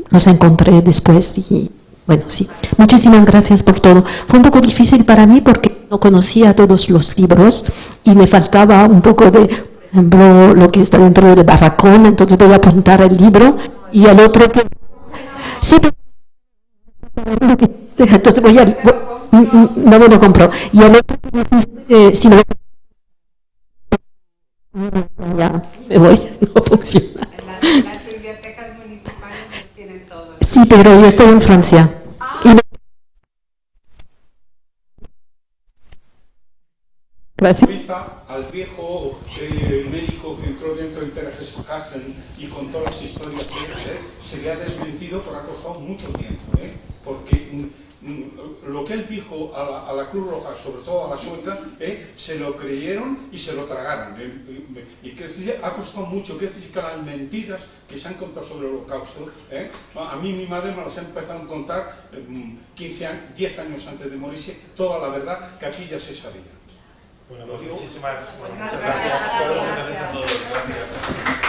Los encontré después y bueno, sí. Muchísimas gracias por todo. Fue un poco difícil para mí porque no conocía todos los libros y me faltaba un poco de, por ejemplo, lo que está dentro del barracón, entonces voy a apuntar el libro y el otro que... Sí, entonces no me lo compro. Y el otro que si me ya me voy, no funciona. Sí, pero yo estoy en Francia. Al viejo médico que entró dentro de Interhessen y contó las historias, se le ha desmentido, pero ha costado mucho tiempo, porque lo que él dijo a la Cruz Roja, sobre todo a la sueca, se lo creyeron y se lo tragaron. Y que decir, ha costado mucho, que decir que las mentiras que se han contado sobre el Holocausto, a mí mi madre me las ha empezado a contar 10 años antes de morirse, toda la verdad que aquí ya se sabía. Bueno, muchísimas gracias. Gracias a todos. Gracias.